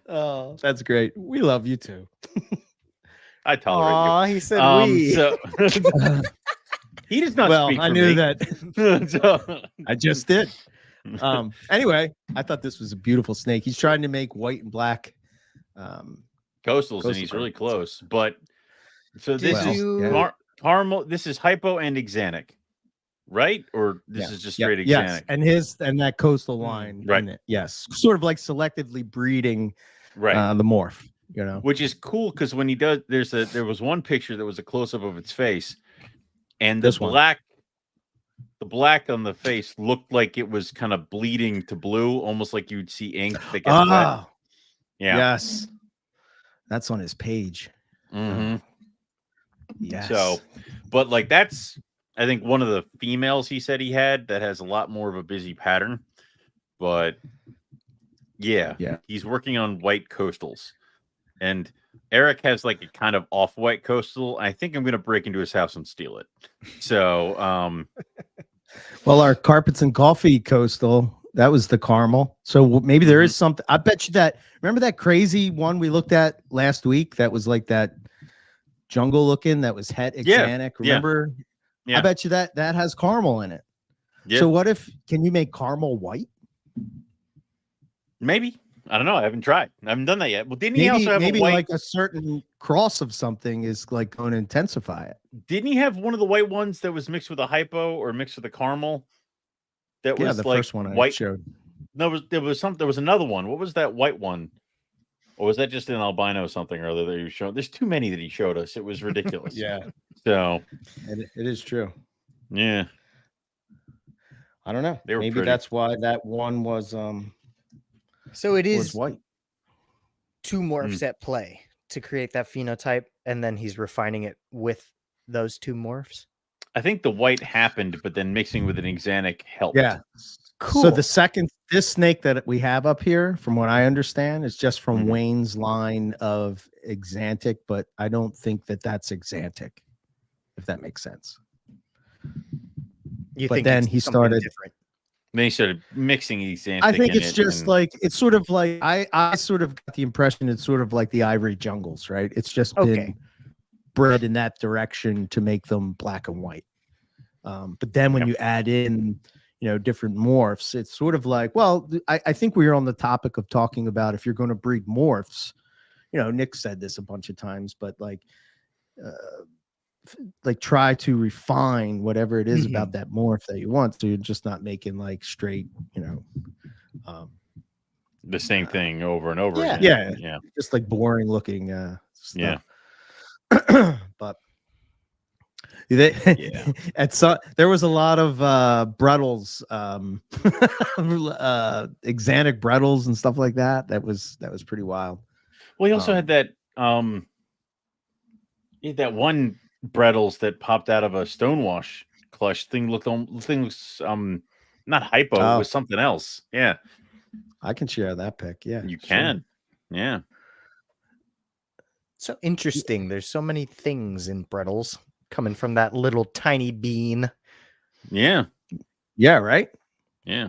Oh, that's great. We love you too. I tolerate you. He said we. So, he does not speak for I knew me. that. So, I just did. Anyway, I thought this was a beautiful snake. He's trying to make white and black coastals, and he's really close. But so this is caramel. This is hypo and Exanic, right? Or this is just straight Exanic? Yes, and that coastal line, right? In it. Yes, sort of like selectively breeding, right? The morph, which is cool because when he does, there was one picture that was a close up of its face, and the black on the face looked like it was kind of bleeding to blue, almost like you'd see ink that gets wet. Yeah. Yes. That's on his page. Mm-hmm. Yes. So, but like that's, I think one of the females he said he had that has a lot more of a busy pattern. But yeah, he's working on white coastals. And Eric has like a kind of off-white coastal. I think I'm going to break into his house and steal it. So, well, our carpets and coffee coastal, that was the caramel. So maybe there is something. I bet you that. Remember that crazy one we looked at last week? That was like that jungle looking. That was het Exanic. Remember? Yeah. I bet you that has caramel in it. Yeah. So what if? Can you make caramel white? Maybe. I don't know. I haven't tried. I haven't done that yet. Well, didn't he also have maybe a white... like a certain cross of something is like going to intensify it? Didn't he have one of the white ones that was mixed with a hypo or mixed with a caramel? That was the like first one white. I showed. No, there was another one. What was that white one? Or was that just an albino something or other that he showed? There's too many that he showed us. It was ridiculous. Yeah. So it is true. Yeah. I don't know. Maybe pretty. That's why that one was so it is white. Two morphs at play to create that phenotype, and then he's refining it with those two morphs. I think the white happened, but then mixing with an Exanic helped. Yeah. Cool. So this snake that we have up here, from what I understand, is just from Wayne's line of Exantic, but I don't think that that's Exantic, if that makes sense. But then he started different. Then he started mixing Exantic. I think it's just like, it's sort of like, I sort of got the impression it's sort of like the Ivory Jungles, right? It's just been bred in that direction to make them black and white. But then when you add in, different morphs, it's sort of like, well, I think we were on the topic of talking about if you're going to breed morphs, Nick said this a bunch of times, but like try to refine whatever it is about that morph that you want. So you're just not making like straight, the same thing over and over again. Yeah. Just like boring looking stuff. Yeah. But there was a lot of Brettles, Exanic Brettles and stuff like that. That was pretty wild. Well, he also had that one Brettles that popped out of a stonewash clutch thing. Looks not hypo. It was something else. Yeah, I can share that pic. Yeah, you can. Yeah. So interesting. There's so many things in Brettles coming from that little tiny bean. Yeah. Yeah. Right. Yeah.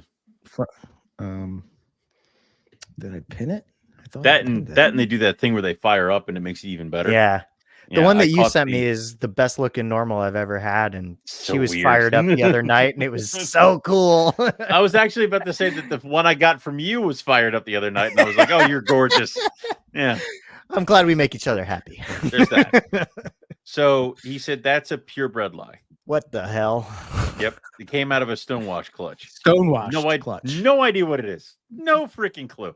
Did I pin it? I thought that and they do that thing where they fire up and it makes it even better. Yeah. The Yeah, one I that you caught sent me is the best looking normal I've ever had, and So she was weird. fired up the other night, and it was so cool. I was actually about to say that the one I got from you was fired up the other night, and I was like, "Oh, you're gorgeous." Yeah, I'm glad we make each other happy. there's that. So he said that's a purebred lie. What the hell? Yep, it came out of a stonewash clutch. Stonewashed clutch. No idea what it is. No freaking clue.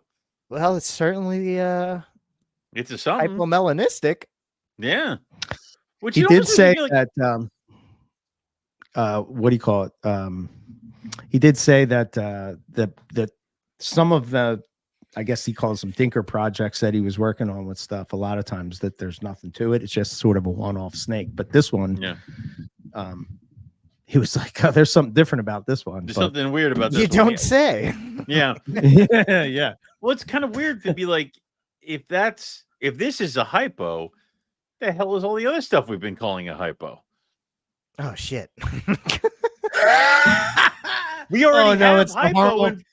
Well, it's certainly It's a something. hypomelanistic. Yeah. Which He it did almost say makes me like, that what do you call it? He did say that that some of the, I guess he calls them thinker projects that he was working on with stuff, a lot of times that there's nothing to it. It's just sort of a one-off snake. But this one, yeah, he was like, oh, there's something different about this one. there's But- something weird about this. You one. don't say. Yeah. yeah, yeah. Well, it's kind of weird to be like, if this is a hypo, the hell is all the other stuff we've been calling a hypo? Oh shit. We already have it's the hypo. horrible- And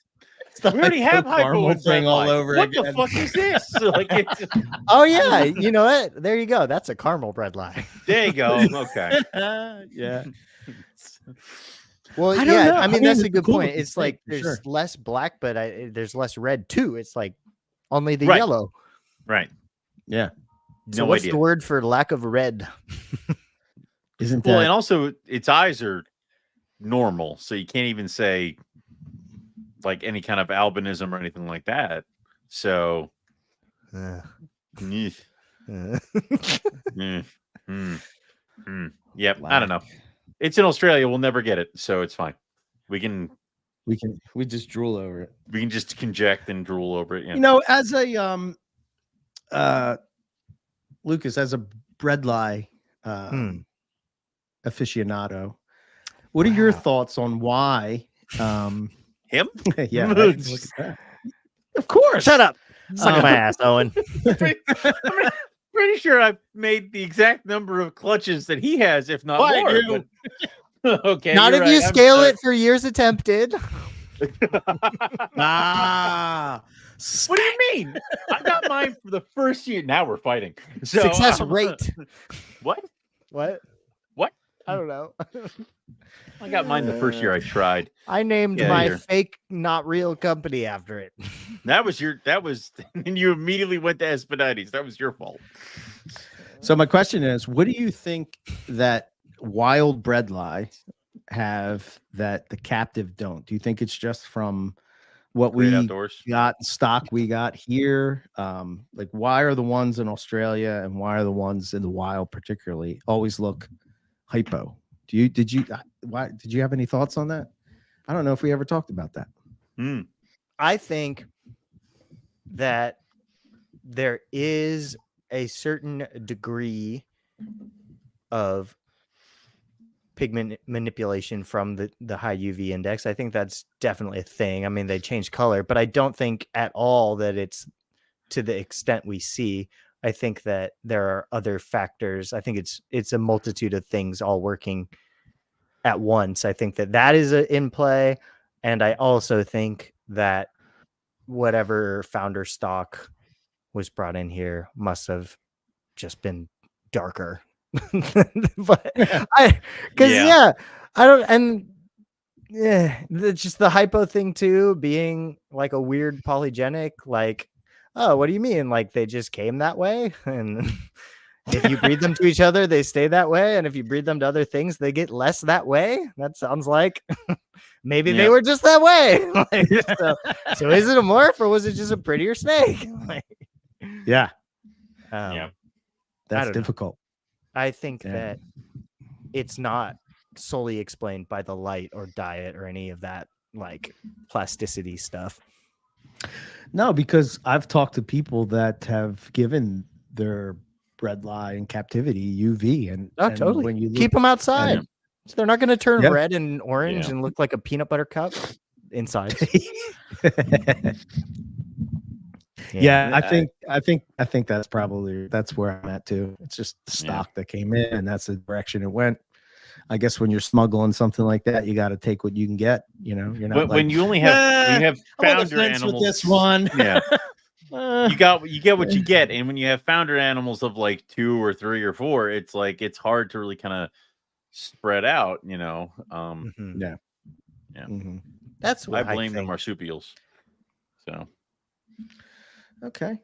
we already have hypo caramel and thing all bread over lie. What again. the fuck is this? Like, it's, Oh yeah, you know what? There you go. That's a caramel bread lie. there you go. Okay. Yeah. Well, I don't yeah, know. I mean it's that's a a good cool point. looking It's like snake, for there's sure. less black, but there's less red too. It's like only the Right. yellow. Right. Yeah. So No what's idea. the word for lack of red? Isn't Well, that and also its eyes are normal, so you can't even say like any kind of albinism or anything like that. So, Uh, eh, uh. Yep, I don't know. It's in Australia. We'll never get it, so it's fine. We just drool over it. just conject and drool over it. Yeah. You know, as a Lucas, as a bread lie aficionado, what are your Wow. thoughts on why Him? yeah, right? Look at that. Of course. Shut up. Suck my ass, Owen. I'm pretty sure I've made the exact number of clutches that he has, if not Why more. you? but- okay. Not you're if you right. I'm scale sorry. it for years attempted. Ah, What do you mean? I got mine for the first year. Now we're fighting. So, Success rate. What? What? What? I don't know. I got mine the first year I tried. I named Yeah, my you're- fake, not real company after it. That was, and you immediately went to Espinites. That was your fault. so my question is, what do you think that wild bread lie have that the captive don't? Do you think it's just from what Great we outdoors. got in stock we got here? Like, why are the ones in Australia and why are the ones in the wild particularly always look hypo? Did you have any thoughts on that? I don't know if we ever talked about that. I think that there is a certain degree of pigment manipulation from the high UV index. I think that's definitely a thing. I mean, they change color, but I don't think at all that it's to the extent we see. I think that there are other factors. I think it's a multitude of things all working at once. I think that is in play. And I also think that whatever founder stock was brought in here must have just been darker. But I don't, and yeah, it's just the hypo thing too, being like a weird polygenic, like, oh, what do you mean? Like they just came that way, and if you breed them to each other, they stay that way, and if you breed them to other things, they get less that way. That sounds like maybe they were just that way. Like, so is it a morph or was it just a prettier snake? Like, Yeah, Yeah. that's don't know. difficult. I think Yeah. that it's not solely explained by the light or diet or any of that like plasticity stuff. No, because I've talked to people that have given their bread lie in captivity UV, and Totally. when you Keep them outside. So they're not going to turn Yeah. red and orange Yeah. and look like a peanut butter cup inside. Yeah, I think that's where I'm at too. It's just the stock that came in, and that's the direction it went. I guess when you're smuggling something like that, you got to take what you can get. You know, you're not. But when you only have when you have founder animals, with this one. Yeah, you get what you get, and when you have founder animals of like 2 or 3 or 4, it's like it's hard to really kind of spread out. You know, Yeah. Mm-hmm. That's what I blame the marsupials. So okay.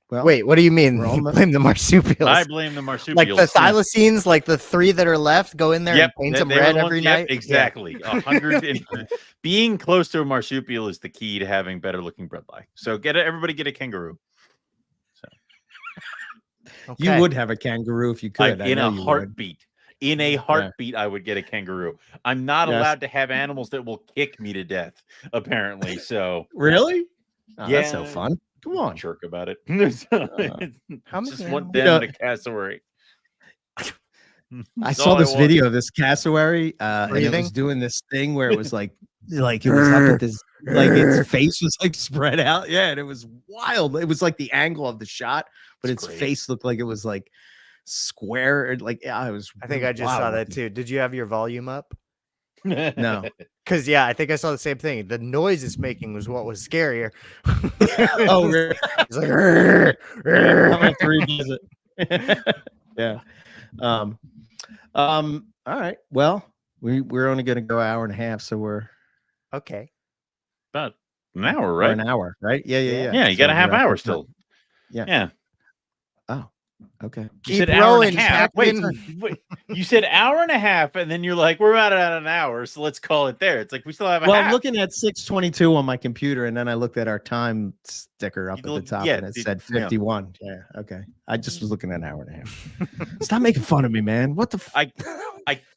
Well, wait, what do you mean? You blame the marsupials? I blame the marsupials. Like the thylacines, like the 3 that are left, go in there and paint them red every night. Exactly. 100. Being close to a marsupial is the key to having better looking bredli. So everybody get a kangaroo. So you would have a kangaroo if you could. In a heartbeat. In a heartbeat, I would get a kangaroo. I'm not allowed to have animals that will kick me to death, apparently. So really? Oh, yeah, that's no fun. Come on, jerk about it. How many just want them in a cassowary. I saw this video of this cassowary, and it was doing this thing where it was like it was up at this, like its face was like spread out. Yeah, and it was wild. It was like the angle of the shot, but its face looked like it was like square. And like, yeah, it was. I think I just saw that too. Did you have your volume up? No. Because I think I saw the same thing. The noise it's making was what was scarier. Oh, really? It's like, I'm gonna have to revisit. Yeah. All right. Well, we're only gonna go 1.5 hours, so we're okay. About an hour, right? Or an hour, right? Yeah. Yeah, you got a half hour still. Yeah. Oh. Okay. You said hour and a half. Wait, you said 1.5 hours, and then you're like, we're about at an hour, so let's call it there. It's like we still have a half. I'm looking at 6:22 on my computer, and then I looked at our time sticker up at the top, and it said 51. Yeah. Okay. I just was looking at 1.5 hours. Stop making fun of me, man. What the? I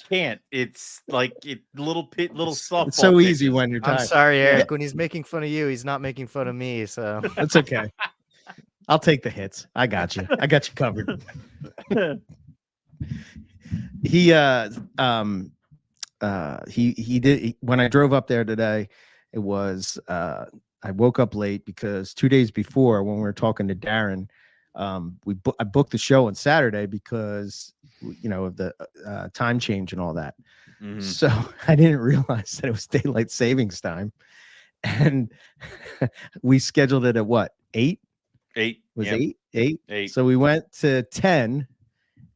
can't. It's like little softball. It's so easy when you're tired. I'm sorry, Eric. When he's making fun of you, he's not making fun of me. So that's okay. I'll take the hits. I got you. I got you covered. He did when I drove up there today, it was I woke up late because 2 days before when we were talking to Darren, I booked the show on Saturday because of the time change and all that. Mm-hmm. So I didn't realize that it was daylight savings time. And we scheduled it at what, 8? 8 was 8. So we went to 10,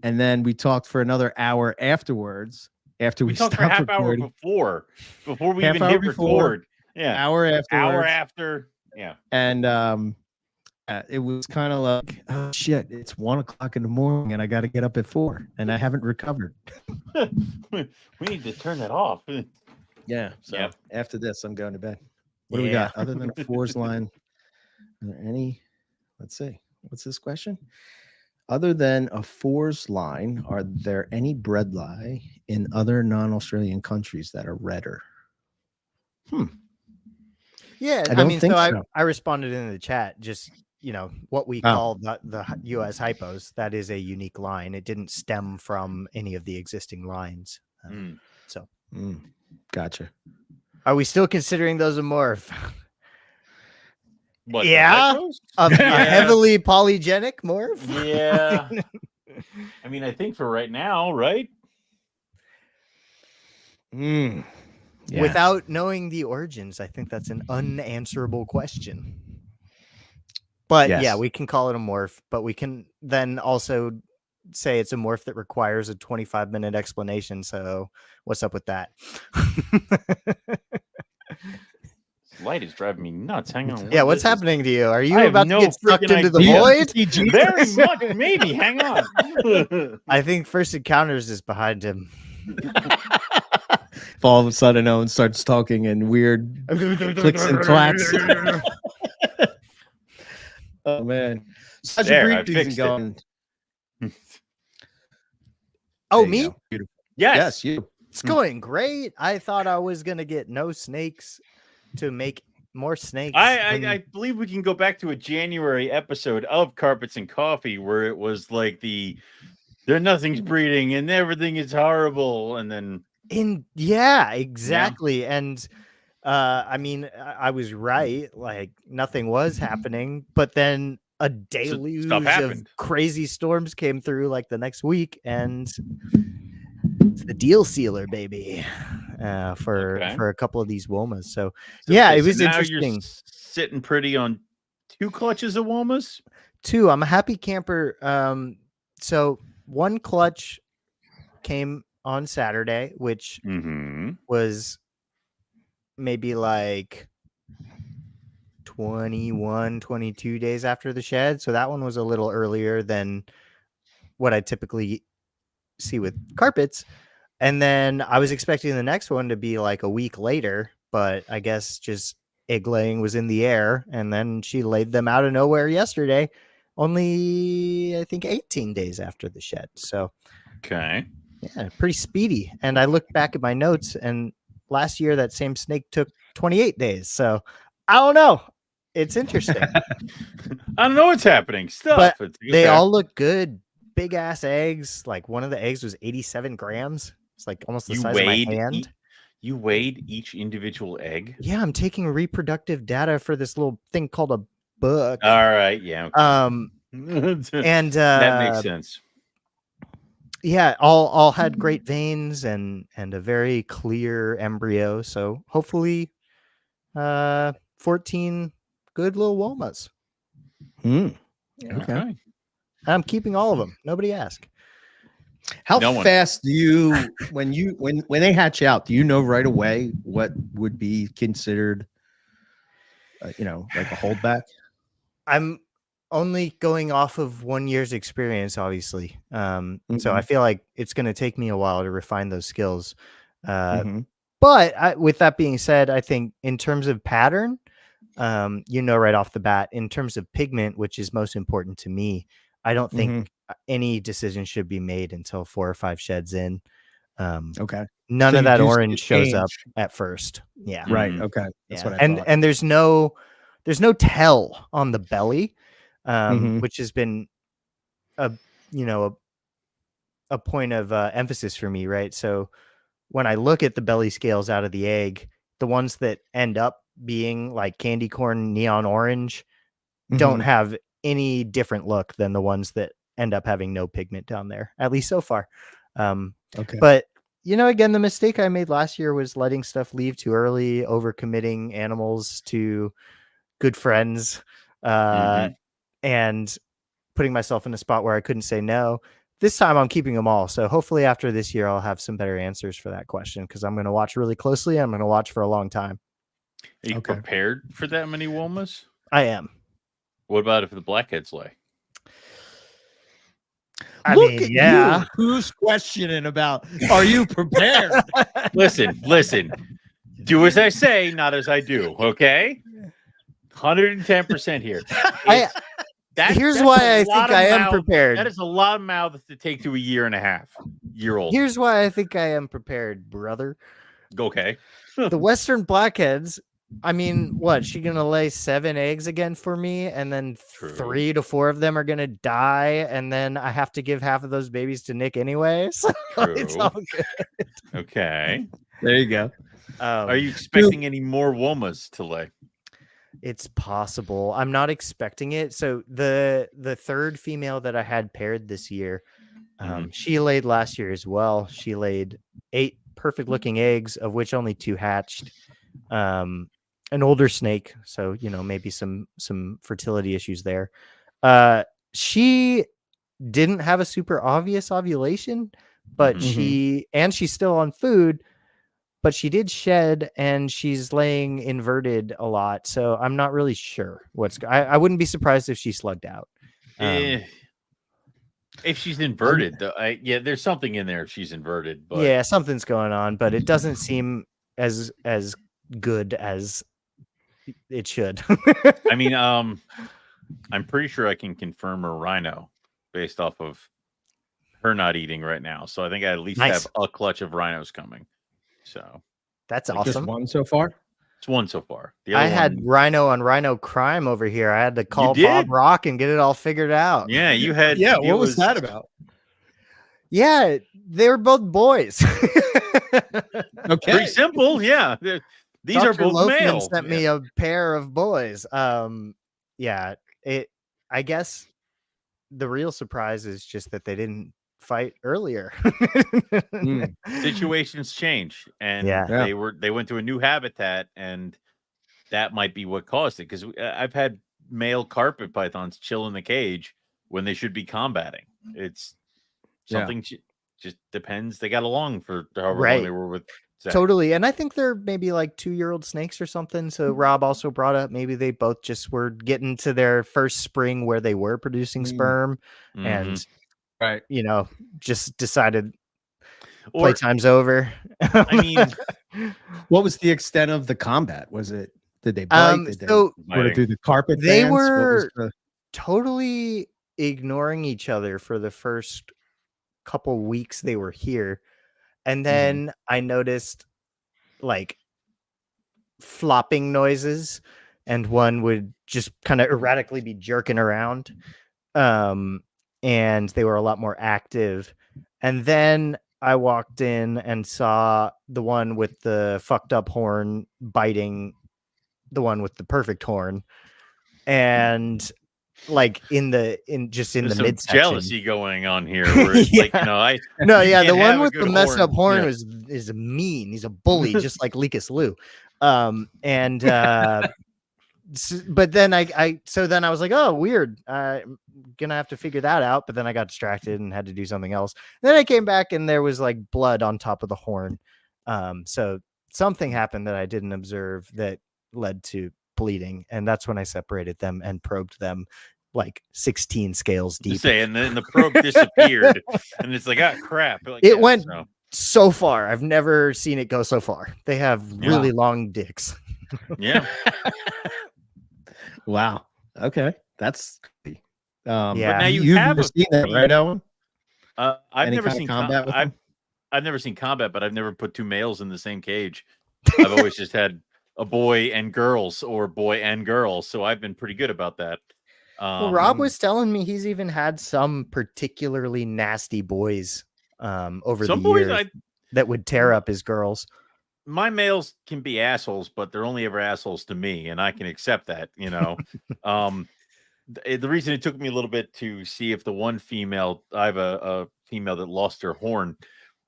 and then we talked for another hour afterwards. After we talked for a half recording. hour before we even hit record. Yeah, hour after. Yeah, and it was kind of like, oh shit, it's 1 o'clock in the morning, and I got to get up at 4, and I haven't recovered. We need to turn that off. Yeah. So after this, I'm going to bed. What do we got other than a fours line? Are there any? Let's see. What's this question? Other than a fours line, are there any bredli in other non-Australian countries that are redder? Yeah, I mean, I responded in the chat. Just what we call the U.S. hypos. That is a unique line. It didn't stem from any of the existing lines. Gotcha. Are we still considering those a morph? What, a heavily polygenic morph. Yeah. I mean, I think for right now, right? Yeah. Without knowing the origins, I think that's an unanswerable question. But we can call it a morph, but we can then also say it's a morph that requires a 25-minute explanation. So what's up with that? Light is driving me nuts. Hang on. Yeah, what's happening to you? Are you about to get sucked into the void? Very much, maybe. Hang on. I think First Encounters is behind him. If all of a sudden Owen starts talking in weird clicks and clacks. Oh man. Such a great season going. Oh, me? Yes, you. It's going great. I thought I was gonna get no snakes to make more snakes. I believe we can go back to a January episode of Carpets and Coffee where it was like nothing's breeding and everything is horrible, and then exactly. And I mean, I was right, like nothing was happening, but then a deluge of crazy storms came through like the next week, and It's the deal sealer, baby, for a couple of these Womas. So yeah, it was now interesting. You're sitting pretty on 2 clutches of Womas. 2. I'm a happy camper. So 1 clutch came on Saturday, which was maybe like 21, 22 days after the shed. So that one was a little earlier than what I typically see with carpets. And then I was expecting the next one to be like a week later, but I guess just egg laying was in the air. And then she laid them out of nowhere yesterday, only I think 18 days after the shed. So, okay. Yeah, pretty speedy. And I looked back at my notes, and last year that same snake took 28 days. So I don't know. It's interesting. I don't know what's happening. Stuff. But they all look good. Big ass eggs. Like one of the eggs was 87 grams. It's like almost the size of my hand. You weighed each individual egg? Yeah, I'm taking reproductive data for this little thing called a book. All right, yeah. Okay. And that makes sense. Yeah, all had great veins and a very clear embryo. So hopefully 14 good little Womas. Yeah. Okay. I'm keeping all of them. Nobody asked. How fast do you when they hatch out, do you know right away what would be considered like a holdback? I'm only going off of 1 year's experience, obviously. So I feel like it's going to take me a while to refine those skills. But with that being said, I think in terms of pattern, right off the bat, in terms of pigment, which is most important to me, I don't think any decision should be made until 4 or 5 sheds in. Okay. None of that orange shows up at first. Yeah. Right. Okay. That's what I thought. And there's no tell on the belly, which has been a point of emphasis for me, right? So when I look at the belly scales out of the egg, the ones that end up being like candy corn neon orange don't have any different look than the ones that end up having no pigment down there, at least so far. Okay. But again, the mistake I made last year was letting stuff leave too early, overcommitting animals to good friends, and putting myself in a spot where I couldn't say no. This time I'm keeping them all. So hopefully after this year, I'll have some better answers for that question, because I'm going to watch really closely. I'm going to watch for a long time. Are you prepared for that many Womas? I am. What about if the blackheads lay? Look at you. Who's questioning about, are you prepared? Listen. Do as I say, not as I do. Okay? 110% here. Here's why I think I am prepared. That is a lot of mouths to take to a 1.5-year-old. Here's why I think I am prepared, brother. Okay. The Western blackheads, I mean, what? She gonna lay 7 eggs again for me, and then 3 to 4 of them are gonna die, and then I have to give half of those babies to Nick anyway. So it's all good. Okay. There you go. Are you expecting any more Womas to lay? It's possible. I'm not expecting it. So the third female that I had paired this year, she laid last year as well. She laid 8 perfect looking eggs, of which only 2 hatched. An older snake, so maybe some fertility issues there. She didn't have a super obvious ovulation, but she's still on food, but she did shed, and she's laying inverted a lot. So I'm not really sure I wouldn't be surprised if she slugged out. If she's inverted, though, there's something in there if she's inverted. But yeah, something's going on, but it doesn't seem as good as it should. I mean, I'm pretty sure I can confirm a rhino based off of her not eating right now. So I think I at least have a clutch of rhinos coming. So that's awesome. Just one so far? It's one so far. I had rhino on rhino crime over here. I had to call Bob Rock and get it all figured out. Yeah, you had. Yeah, what was that about? Yeah, they were both boys. Okay. Pretty simple. Yeah. These Dr. are both Loafman male. Sent me a pair of boys. I guess the real surprise is just that they didn't fight earlier. Situations change, and Yeah. they went to a new habitat, and that might be what caused it. Because I've had male carpet pythons chill in the cage when they should be combating. It's something just depends. They got along for however long they were with Zach. Totally. And I think they're maybe like 2-year-old snakes or something. So Rob also brought up maybe they both just were getting to their first spring where they were producing sperm and right, you know, just decided playtime's over. I mean, what was the extent of the combat? Was it, did they bite? Did they so put it through the carpet? They fence? were totally ignoring each other for the first couple weeks they were here. And then I noticed like flopping noises, and one would just kind of erratically be jerking around. And they were a lot more active. And then I walked in and saw the one with the fucked up horn biting the one with the perfect horn. And like in the midsection, jealousy going on here. Where it's like, the one with the messed up horn is mean. He's a bully, just like Lekus Lou. But then I was like, oh, weird. I'm gonna have to figure that out. But then I got distracted and had to do something else. Then I came back and there was like blood on top of the horn. So something happened that I didn't observe that led to bleeding, and that's when I separated them and probed them like 16 scales deep. And then the probe disappeared, and it's like, crap! Like, it went so far. I've never seen it go so far. They have really long dicks. Yeah. Wow. Okay, that's creepy. But now you've never seen that, right, Owen? I've never seen combat. I've never seen combat, but I've never put two males in the same cage. I've always just had a boy and girls, or boy and girls. So I've been pretty good about that. Well, Rob was telling me he's even had some particularly nasty boys over the years that would tear up his girls. My males can be assholes, but they're only ever assholes to me, and I can accept that, The reason it took me a little bit to see if the one female, I have a female that lost her horn,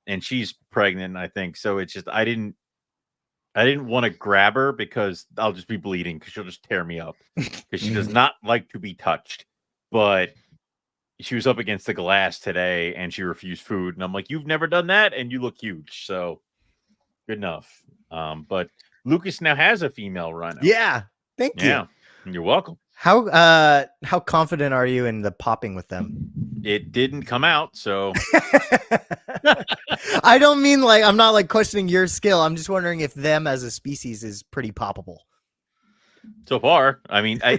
and she's pregnant, I think. So it's just I didn't want to grab her because I'll just be bleeding because she'll just tear me up because she does not like to be touched. But she was up against the glass today and she refused food. And I'm like, you've never done that and you look huge. So good enough. But Lucas now has a female rhino. Yeah. Thank you. Yeah. You're welcome. How confident are you in the popping with them? It didn't come out, so I don't mean like I'm not like questioning your skill. I'm just wondering if them as a species is pretty poppable. So far, I mean, I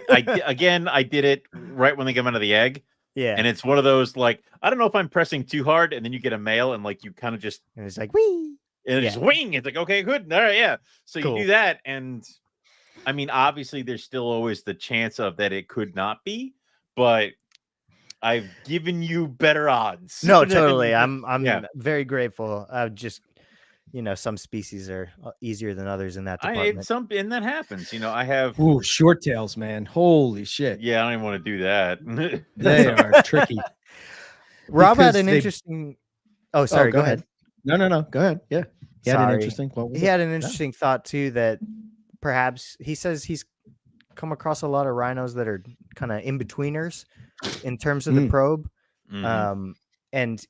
did it right when they come out of the egg. Yeah, and it's one of those like I don't know if I'm pressing too hard, and then you get a male, and like you kind of just and it's like wee, and it's just wing. It's like okay, good, all right, yeah. So cool. You do that, and I mean, obviously, there's still always the chance of that it could not be, but I've given you better odds. No, totally. I'm very grateful. Just some species are easier than others in that department. And that happens. I have short tails, man. Holy shit. Yeah, I don't even want to do that. They are tricky. Rob had an interesting. Oh, sorry. Go ahead. No. Go ahead. Yeah. He had an interesting thought too that perhaps he says he's come across a lot of rhinos that are kind of in-betweeners in terms of the probe. And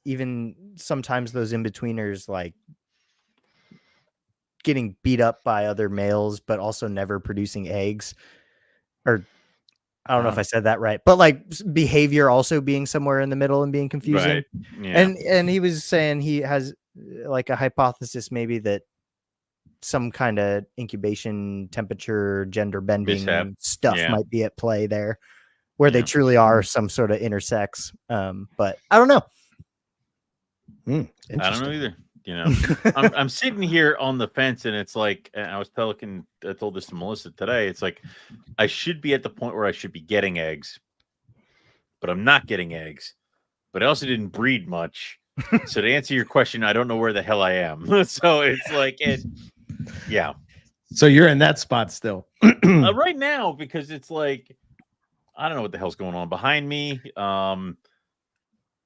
even sometimes those in-betweeners like getting beat up by other males, but also never producing eggs. Or I don't know if I said that right, but like behavior also being somewhere in the middle and being confusing. Right. Yeah. And he was saying he has like a hypothesis maybe that some kind of incubation temperature, gender bending stuff might be at play there where they truly are some sort of intersex. But I don't know. I don't know either. I'm sitting here on the fence and it's like, and I told this to Melissa today. It's like, I should be at the point where I should be getting eggs, but I'm not getting eggs, but I also didn't breed much. So to answer your question, I don't know where the hell I am. So it's like, yeah. So you're in that spot still right now, because it's like, I don't know what the hell's going on behind me.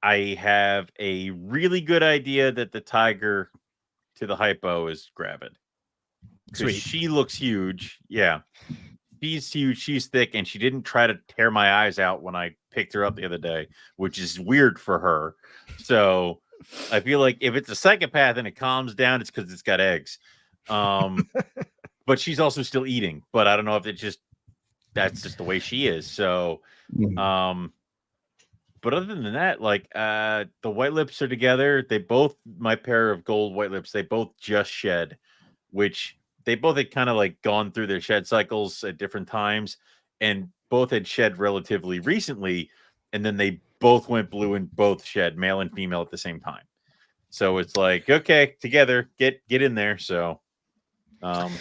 I have a really good idea that the tiger to the hypo is gravid. Because she looks huge. Yeah. She's huge. She's thick. And she didn't try to tear my eyes out when I picked her up the other day, which is weird for her. So I feel like if it's a psychopath and it calms down, it's because it's got eggs. But she's also still eating. But I don't know if that's just the way she is. So, but other than that, like the white lips are together. My pair of gold white lips, they both just shed, which they both had kind of like gone through their shed cycles at different times, and both had shed relatively recently, and then they both went blue and both shed, male and female, at the same time. So it's like, okay, together, get in there. So, but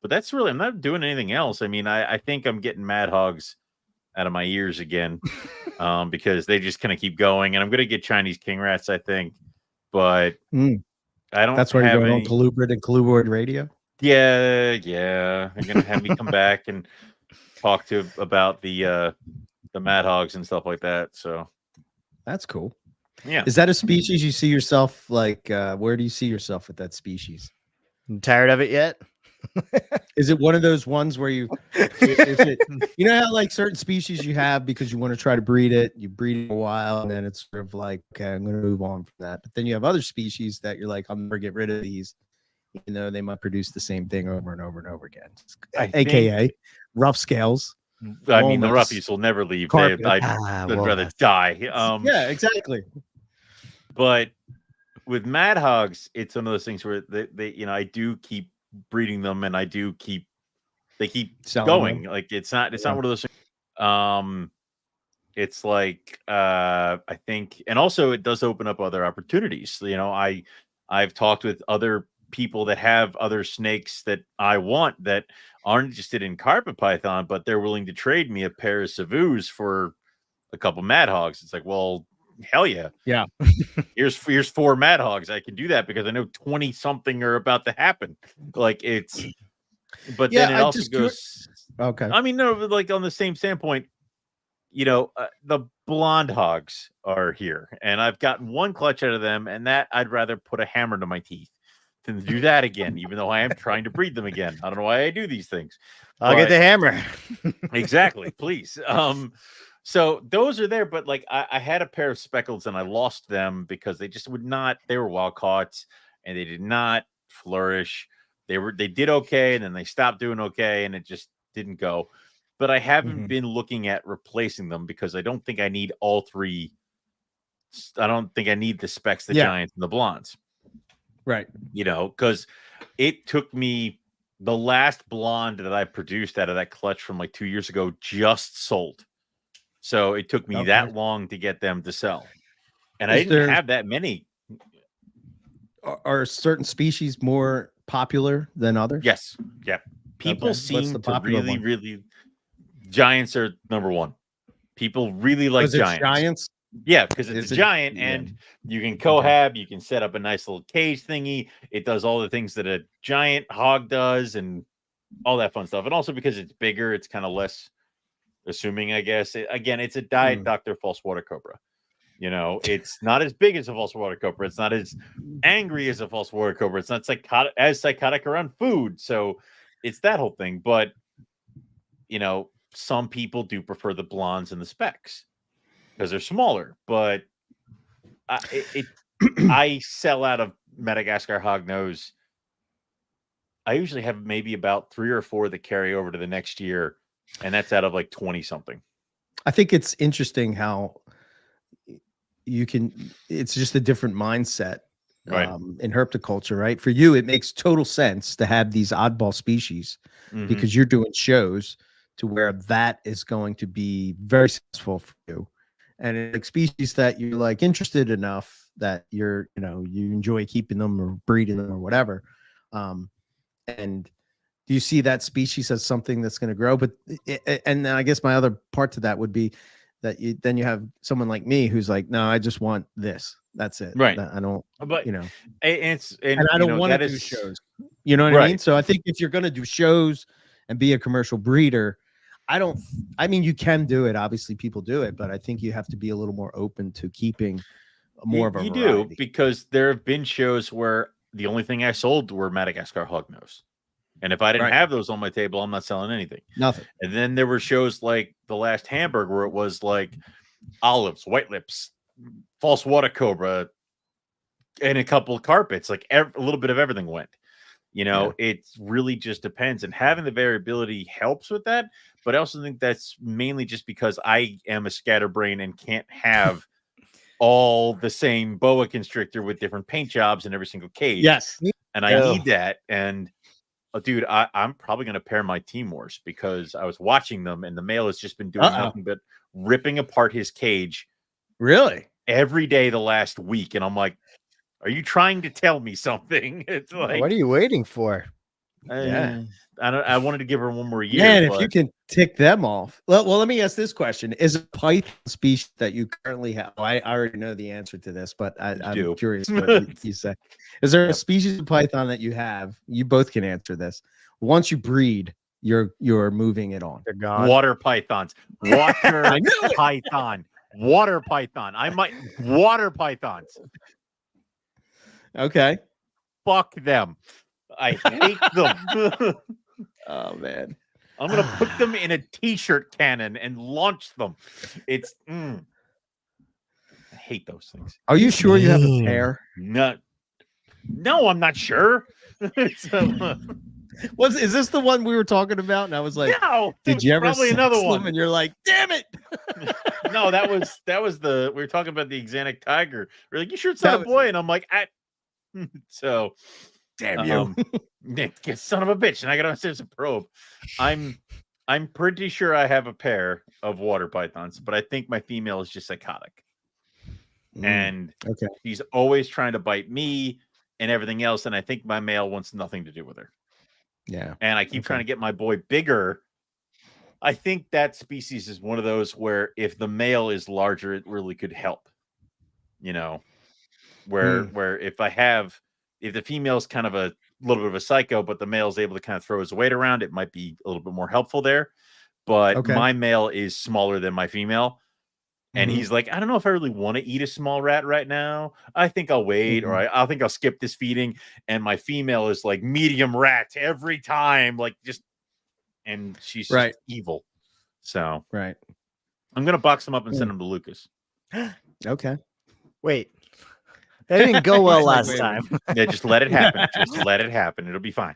that's really, I'm not doing anything else. I mean, I think I'm getting mad hogs out of my ears again, because they just kind of keep going, and I'm gonna get Chinese king rats, I think, but I don't. That's where you're going on Colubrid and Colubrid Radio. Yeah. They're gonna have me come back and talk about the mad hogs and stuff like that. So that's cool. Yeah. Is that a species you see yourself like? Where do you see yourself with that species? You tired of it yet? Is it one of those ones where you know how like certain species you have because you want to try to breed it, you breed it a while, and then it's sort of like, okay, I'm going to move on from that. But then you have other species that you're like, I'll never get rid of these, even though they might produce the same thing over and over and over again. AKA rough scales. I mean, the roughies will never leave. I'd rather die. Yeah, exactly. But with mad hogs, it's one of those things where they I do keep breeding them, and they keep selling going them. Like it's not one of those things. It's like I think, and also it does open up other opportunities. I've talked with other people that have other snakes that I want that aren't interested in carpet python, but they're willing to trade me a pair of Savus for a couple mad hogs. It's like, well, hell yeah. Yeah. Here's 4 mad hogs. I can do that because I know 20 something are about to happen. Like it's, but then it also goes. Okay. I mean, no, like on the same standpoint, the blonde hogs are here, and I've gotten one clutch out of them, and that I'd rather put a hammer to my teeth than do that again, even though I am trying to breed them again. I don't know why I do these things. I'll get the hammer. Exactly, please. So those are there, but like I had a pair of speckleds and I lost them because they just would not. They were wild caught and they did not flourish. They did okay, and then they stopped doing okay, and it just didn't go. But I haven't been looking at replacing them because I don't think I need all 3. I don't think I need the specks, the giants, and the blondes. Right. Because it took me, the last blonde that I produced out of that clutch from like 2 years ago just sold. So it took me that long to get them to sell. And I didn't have that many. Are certain species more popular than others? Yes. Yeah. People seem to really. Giants are number 1. People really like giants. Yeah, because it's a giant, and you can cohab. You can set up a nice little cage thingy. It does all the things that a giant hog does, and all that fun stuff. And also because it's bigger, it's kind of less assuming, I guess. It's a diet Dr. False Water Cobra. It's not as big as a false water cobra. It's not as angry as a false water cobra. It's not psychotic around food. So it's that whole thing. But some people do prefer the blondes and the specks because they're smaller. But I sell out of Madagascar hognose. I usually have maybe about 3 or 4 that carry over to the next year, and that's out of like 20 something. I think it's interesting how it's just a different mindset in herpetoculture, right? For you, it makes total sense to have these oddball species because you're doing shows to where that is going to be very successful for you. And it's like species that you're like interested enough that you enjoy keeping them or breeding them or whatever. And do you see that species as something that's going to grow? But and then I guess my other part to that would be that you have someone like me who's like, no, I just want this. That's it. Right. I don't. But and I don't want to do shows. You know what I mean? So I think if you're going to do shows and be a commercial breeder, I mean, you can do it. Obviously, people do it, but I think you have to be a little more open to keeping more of a variety. You do, because there have been shows where the only thing I sold were Madagascar hognose. And if I didn't have those on my table, I'm not selling anything. Nothing. And then there were shows like the last Hamburg where it was like olives, white lips, false water cobra, and a couple of carpets. Like a little bit of everything went. You know, it really just depends. And having the variability helps with that. But I also think that's mainly just because I am a scatterbrain and can't have all the same boa constrictor with different paint jobs in every single cage. Yes. And I need that. And dude, I'm probably going to pair my Timors, because I was watching them and the male has just been doing nothing but ripping apart his cage. Really? Every day the last week. And I'm like, are you trying to tell me something? It's like, what are you waiting for? I wanted to give her one more year. Man, if you can tick them off. Well, let me ask this question. Is a python species that you currently have? I already know the answer to this, but I'm curious what you say. Is there a species of python that you have? You both can answer this. Once you breed, you're moving it on. They're gone. Water pythons. Water python. Water python. I might water pythons. Okay. Fuck them. I hate them. Oh man. I'm gonna put them in a t-shirt cannon and launch them. It's I hate those things. Are you sure you have a pair? No, I'm not sure. Is this the one we were talking about? And I was like, no, did you ever probably another one? And you're like, damn it. No, that was the we were talking about the Xanac tiger. We're like, you sure it's not a boy? And I'm like, so damn you, son of a bitch. And I got downstairs a probe. I'm pretty sure I have a pair of water pythons, but I think my female is just psychotic. And she's always trying to bite me and everything else. And I think my male wants nothing to do with her. Yeah. And I keep trying to get my boy bigger. I think that species is one of those where if the male is larger, it really could help. You know, where if the female's kind of a little bit of a psycho, but the male's able to kind of throw his weight around, it might be a little bit more helpful there. But my male is smaller than my female. And he's like, I don't know if I really want to eat a small rat right now. I think I'll wait, or I think I'll skip this feeding. And my female is like medium rat every time, like and she's just evil. So I'm gonna box them up and send them to Lucas. Okay. Wait. That didn't go well last time. Yeah, just let it happen. Just let it happen. It'll be fine.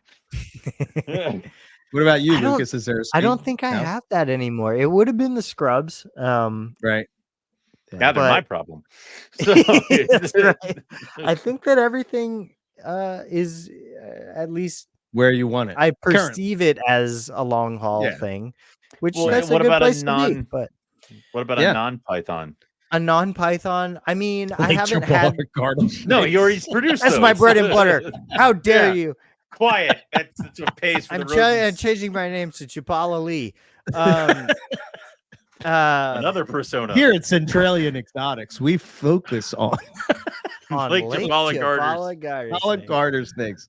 What about you, Lucas? Is there I don't think I have that anymore. It would have been the scrubs. Right. Now they're my problem. So that's right. I think that everything is at least where you want it. I perceive it as a long haul thing, which that's a good place to be. But what about a non-python? A non-python. I mean, like I haven't had. No, you already produced. That's my bread and butter. How dare you? Quiet. That's what pays for I'm changing my name to Chupala Lee. Another persona here at Centralian Exotics. We focus on Lake Chupala Garter's things.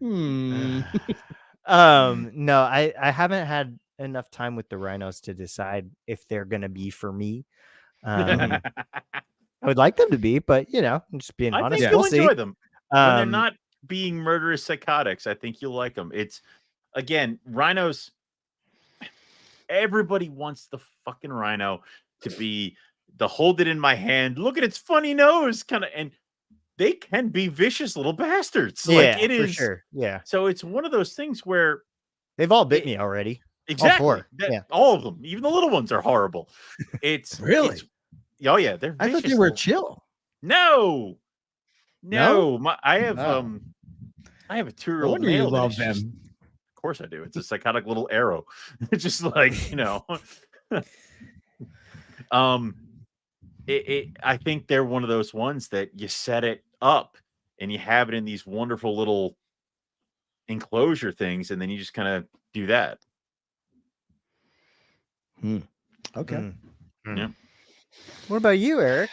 No, I haven't had enough time with the rhinos to decide if they're gonna be for me. I would like them to be, but I'm just being honest. I think you'll enjoy them when they're not being murderous psychotics. I think you'll like them. It's again, rhinos. Everybody wants the fucking rhino to be the hold it in my hand, look at its funny nose kind of, and they can be vicious little bastards. Yeah, like it is. Sure. Yeah. So it's one of those things where they've all bit me already. Exactly. All four. All of them, even the little ones, are horrible. It's really. Oh yeah, they're. I thought they were chill. No. I have a 2-year-old male. You love them. Of course I do. It's a psychotic little arrow. It's just like I think they're one of those ones that you set it up and you have it in these wonderful little enclosure things, and then you just kind of do that. Okay. Yeah. What about you, Eric?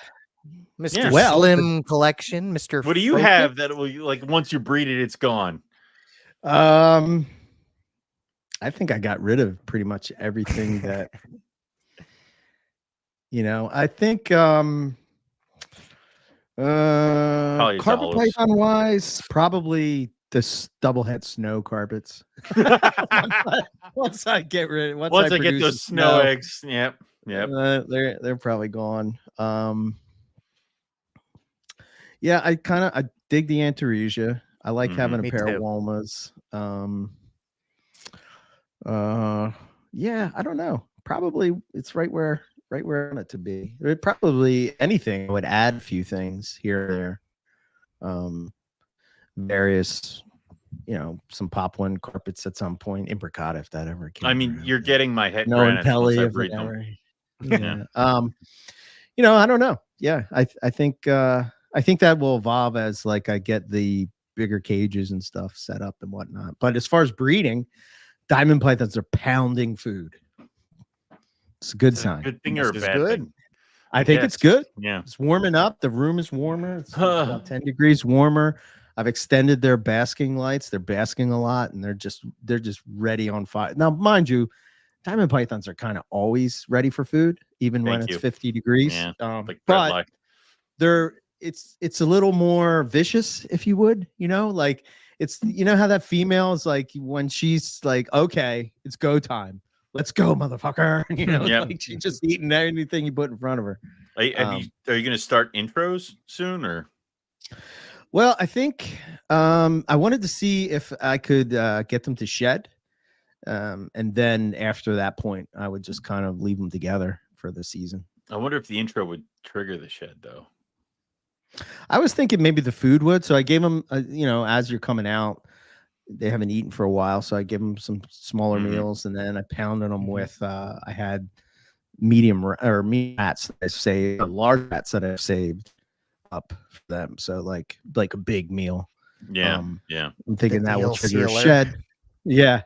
Mr. Well, Slim Collection, Mr. What do you have that will, like, once you breed it, it's gone? I think I got rid of pretty much everything that, I think carpet python wise, probably the doublehead snow carpets. once I get those snow eggs, yep. They're probably gone. Yeah, I dig the Antaresia. I like having a pair of Walmas. Yeah, I don't know. Probably it's right where I want it to be. It probably anything. I would add a few things here or there. Various, some pop one carpets at some point. Imbricata, if that ever came. I mean, you're getting my head granites once I breed them. Yeah. I don't know. Yeah, I think that will evolve as like I get the bigger cages and stuff set up and whatnot. But as far as breeding, diamond pythons are pounding food. It's a good sign. Good thing or a bad thing? I think it's good. Yeah, it's warming up. The room is warmer. It's about 10 degrees warmer. I've extended their basking lights. They're basking a lot, and they're just ready on fire. Now, mind you, diamond pythons are kind of always ready for food, even when it's 50 degrees. Yeah, but it's a little more vicious, if you would. Like it's how that female is like when she's like, okay, it's go time. Let's go, motherfucker. Like she's just eating anything you put in front of her. Are you going to start intros soon or? Well, I think I wanted to see if I could get them to shed. And then after that point, I would just kind of leave them together for the season. I wonder if the intro would trigger the shed, though. I was thinking maybe the food would. So I gave them, as you're coming out, they haven't eaten for a while. So I give them some smaller meals, and then I pounded them with, I had medium or meat rats that I saved, large rats that I saved up for them. So like a big meal. Yeah. I'm thinking that will trigger a shed. Yeah.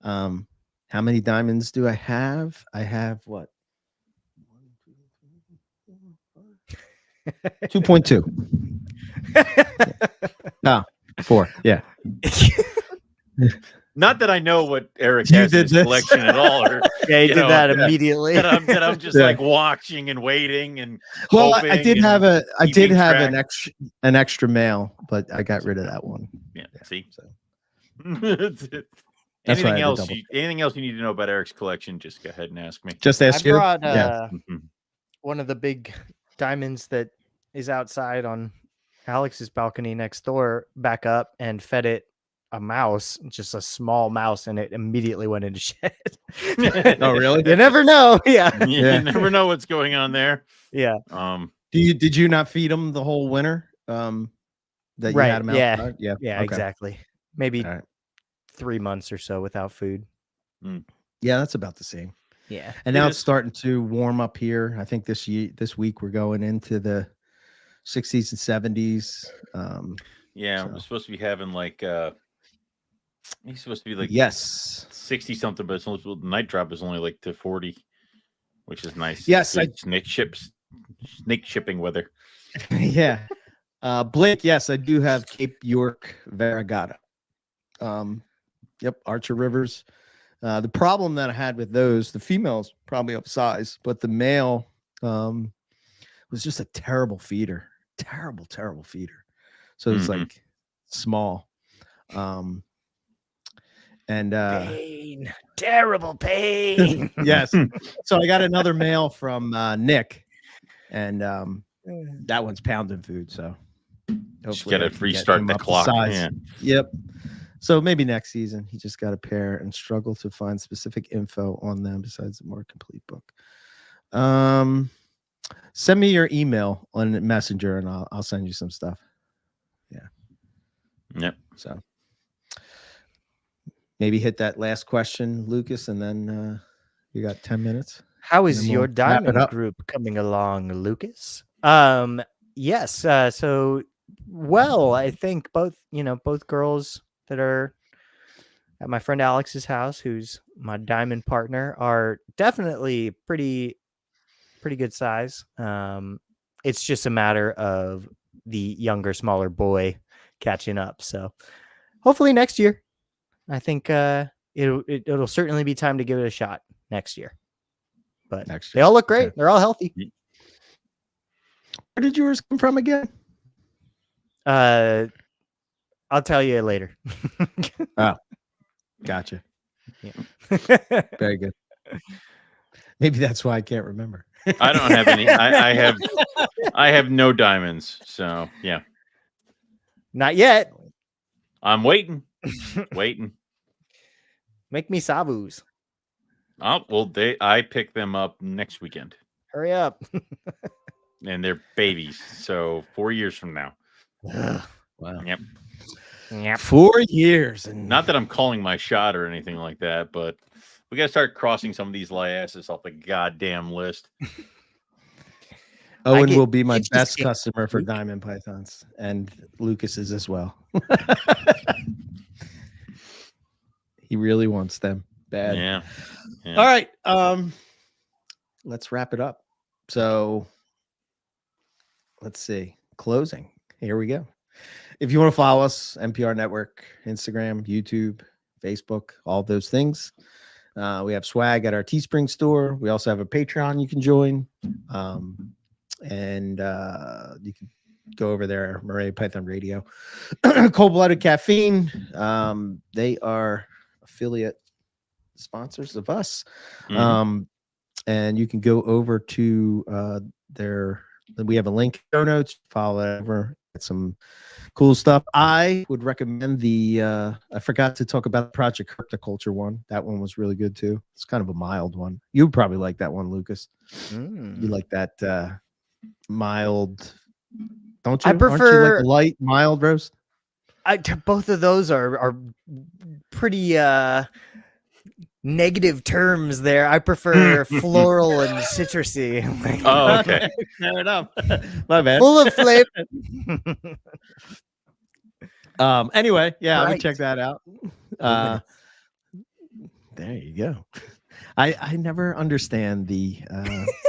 How many diamonds do I have? I have what? 2.2. No, 4. Yeah. Not that I know what Eric has in his collection at all. Or, yeah, he did that immediately. That I'm just like watching and waiting and well, I did have an extra male, but I got rid of that one. Yeah. See. So. Anything else you need to know about Eric's collection? Just go ahead and ask me. Just ask you. I brought one of the big diamonds that is outside on Alex's balcony next door back up and fed it a mouse, just a small mouse, and it immediately went into shed. Oh, really? You never know. Yeah. You never know what's going on there. Yeah. Did you not feed them the whole winter? That you had them outside? Yeah. Okay. Exactly. Maybe 3 months or so without food. Yeah, that's about the same. Yeah. And now it's starting to warm up here. I think this week we're going into the 60s and 70s. We're supposed to be having like he's supposed to be like 60 something, but the night drop is only like to 40, which is nice. Yes, snake shipping weather. Yeah. Blake, yes, I do have Cape York variegata. Yep, Archer Rivers. The problem that I had with those, the female's probably upsized, but the male was just a terrible feeder. Terrible feeder. So it's like small. Pain. Terrible pain. Yes. So I got another male from Nick, and that one's pounding food. So hopefully got to restart the clock. Yeah. Yep. So maybe next season he just got a pair and struggle to find specific info on them besides the more complete book. Send me your email on Messenger and I'll send you some stuff. Yeah. Yep. So maybe hit that last question, Lucas, and then you got 10 minutes. How is your diamond group coming along, Lucas? Yes. So I think both girls that are at my friend Alex's house, who's my diamond partner, are definitely pretty good size. It's just a matter of the younger, smaller boy catching up. So hopefully next year, I think it'll certainly be time to give it a shot next year. But Next year. they all look great. Okay. They're all healthy. Where did yours come from again? I'll tell you later. Oh, gotcha. Yeah. Very good. Maybe that's why I can't remember. I don't have any. I have no diamonds. So yeah, Not yet. I'm waiting. Make me savus. Oh well, I pick them up next weekend, Hurry up. and they're babies. So 4 years from now. Wow. Yep. 4 years. And Not that I'm calling my shot or anything like that, but we got to start crossing some of these liasses off the goddamn list. Owen will be my best customer for diamond pythons, and Lucas's as well. He really wants them bad. Yeah. All right. Let's wrap it up. So let's see. Closing. Here we go. If you want to follow us, NPR Network, Instagram, YouTube, Facebook, all those things. We have swag at our Teespring store. We also have a Patreon you can join. And you can go over there, Moray Python Radio. Cold-Blooded Caffeine. They are affiliate sponsors of us. Mm-hmm. And you can go over to we have a link in show notes, follow over, get some cool stuff. I would recommend I forgot to talk about the Project Herpetoculture one. That one was really good too. It's kind of a mild one. You'd probably like that one, Lucas. You like that mild, don't you? I prefer, aren't you like a light, mild roast? Both of those are pretty negative terms there. I prefer floral and citrusy. Oh, okay. Fair enough. My bad. Full of flavor. Anyway, yeah, I Right. would check that out. There you go. I never understand the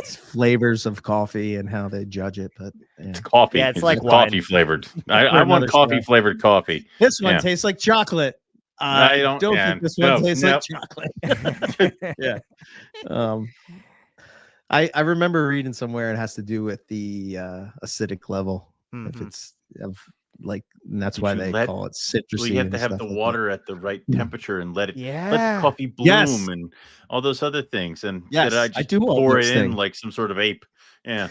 flavors of coffee and how they judge it, but it's coffee. Yeah, it's like coffee flavored. I want coffee flavored coffie. This one tastes like chocolate. I don't think this one tastes like chocolate. Yeah. I remember reading somewhere it has to do with the acidic level. If it's and that's why they call it citrusy. Well, you have to have the water at the right temperature and let the coffee bloom and all those other things. And I do pour it in like some sort of ape. Yeah.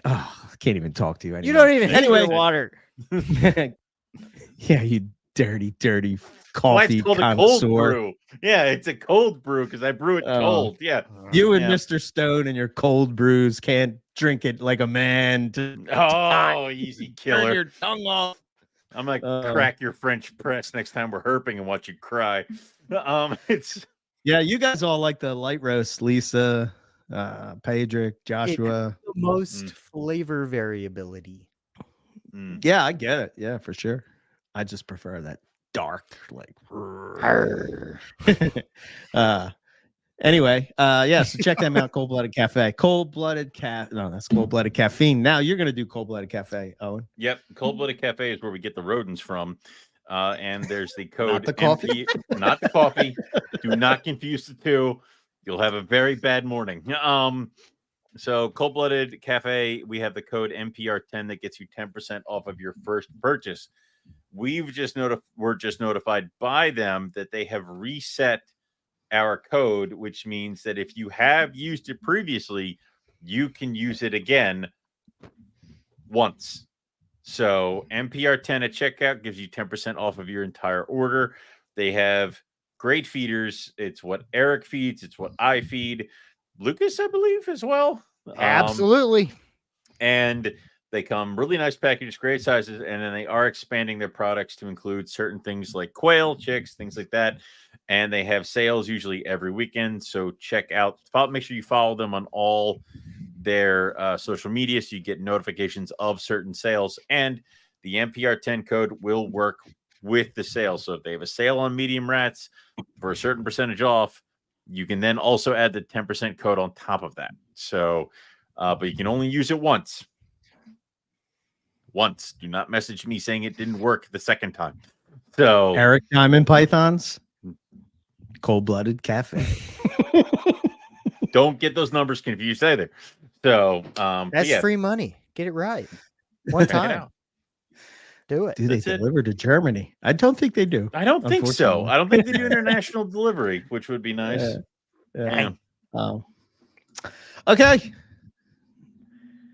I can't even talk to you anymore. You don't even hit your water. Yeah, you dirty coffee called a cold brew. Yeah, it's a cold brew because I brew it cold. Yeah. You and Mr. Stone and your cold brews can't drink it like a man. Easy killer. Turn your tongue off. I'm gonna crack your French press next time we're herping and watch you cry. You guys all like the light roast, Lisa, Pedrick, Joshua. The most flavor variability. Yeah, I get it. Yeah, for sure. I just prefer that dark, like. Anyway, so check them out. Cold-Blooded Cafe. That's Cold-Blooded Caffeine. Now you're gonna do Cold-Blooded Cafe, Owen. Yep, Cold-Blooded Cafe is where we get the rodents from. And there's the code. Not the coffee. Not the coffee. Do not confuse the two. You'll have a very bad morning. So Cold-Blooded Cafe, we have the code MPR10 that gets you 10% off of your first purchase. We're just notified by them that they have reset our code, which means that if you have used it previously, you can use it again once. So MPR10 at checkout gives you 10% off of your entire order. They have great feeders. It's what Eric feeds. It's what I feed. Lucas, I believe, as well. Absolutely. And they come really nice packages, great sizes, and then they are expanding their products to include certain things like quail, chicks, things like that. And they have sales usually every weekend. So make sure you follow them on all their social media so you get notifications of certain sales. And the MPR10 code will work with the sale. So if they have a sale on medium rats for a certain percentage off, you can then also add the 10% code on top of that. So, but you can only use it once. Do not message me saying it didn't work the second time. So Eric Diamond Pythons. Cold-blooded cafe. Don't get those numbers confused either. So that's free money. Get it right. One time. Do it. Do they deliver to Germany? I don't think they do. I don't think so. I don't think they do international delivery, which would be nice. Yeah. Okay.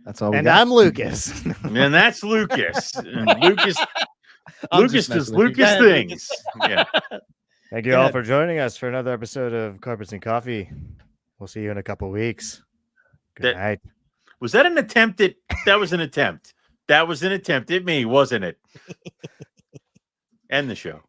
That's all. And I'm Lucas. And that's Lucas. And Lucas does Lucas things. Yeah. Thank you all for joining us for another episode of Carpets and Coffee. We'll see you in a couple weeks. Good night. Was that an attempt at? That was an attempt. That was an attempt at me, wasn't it? End the show.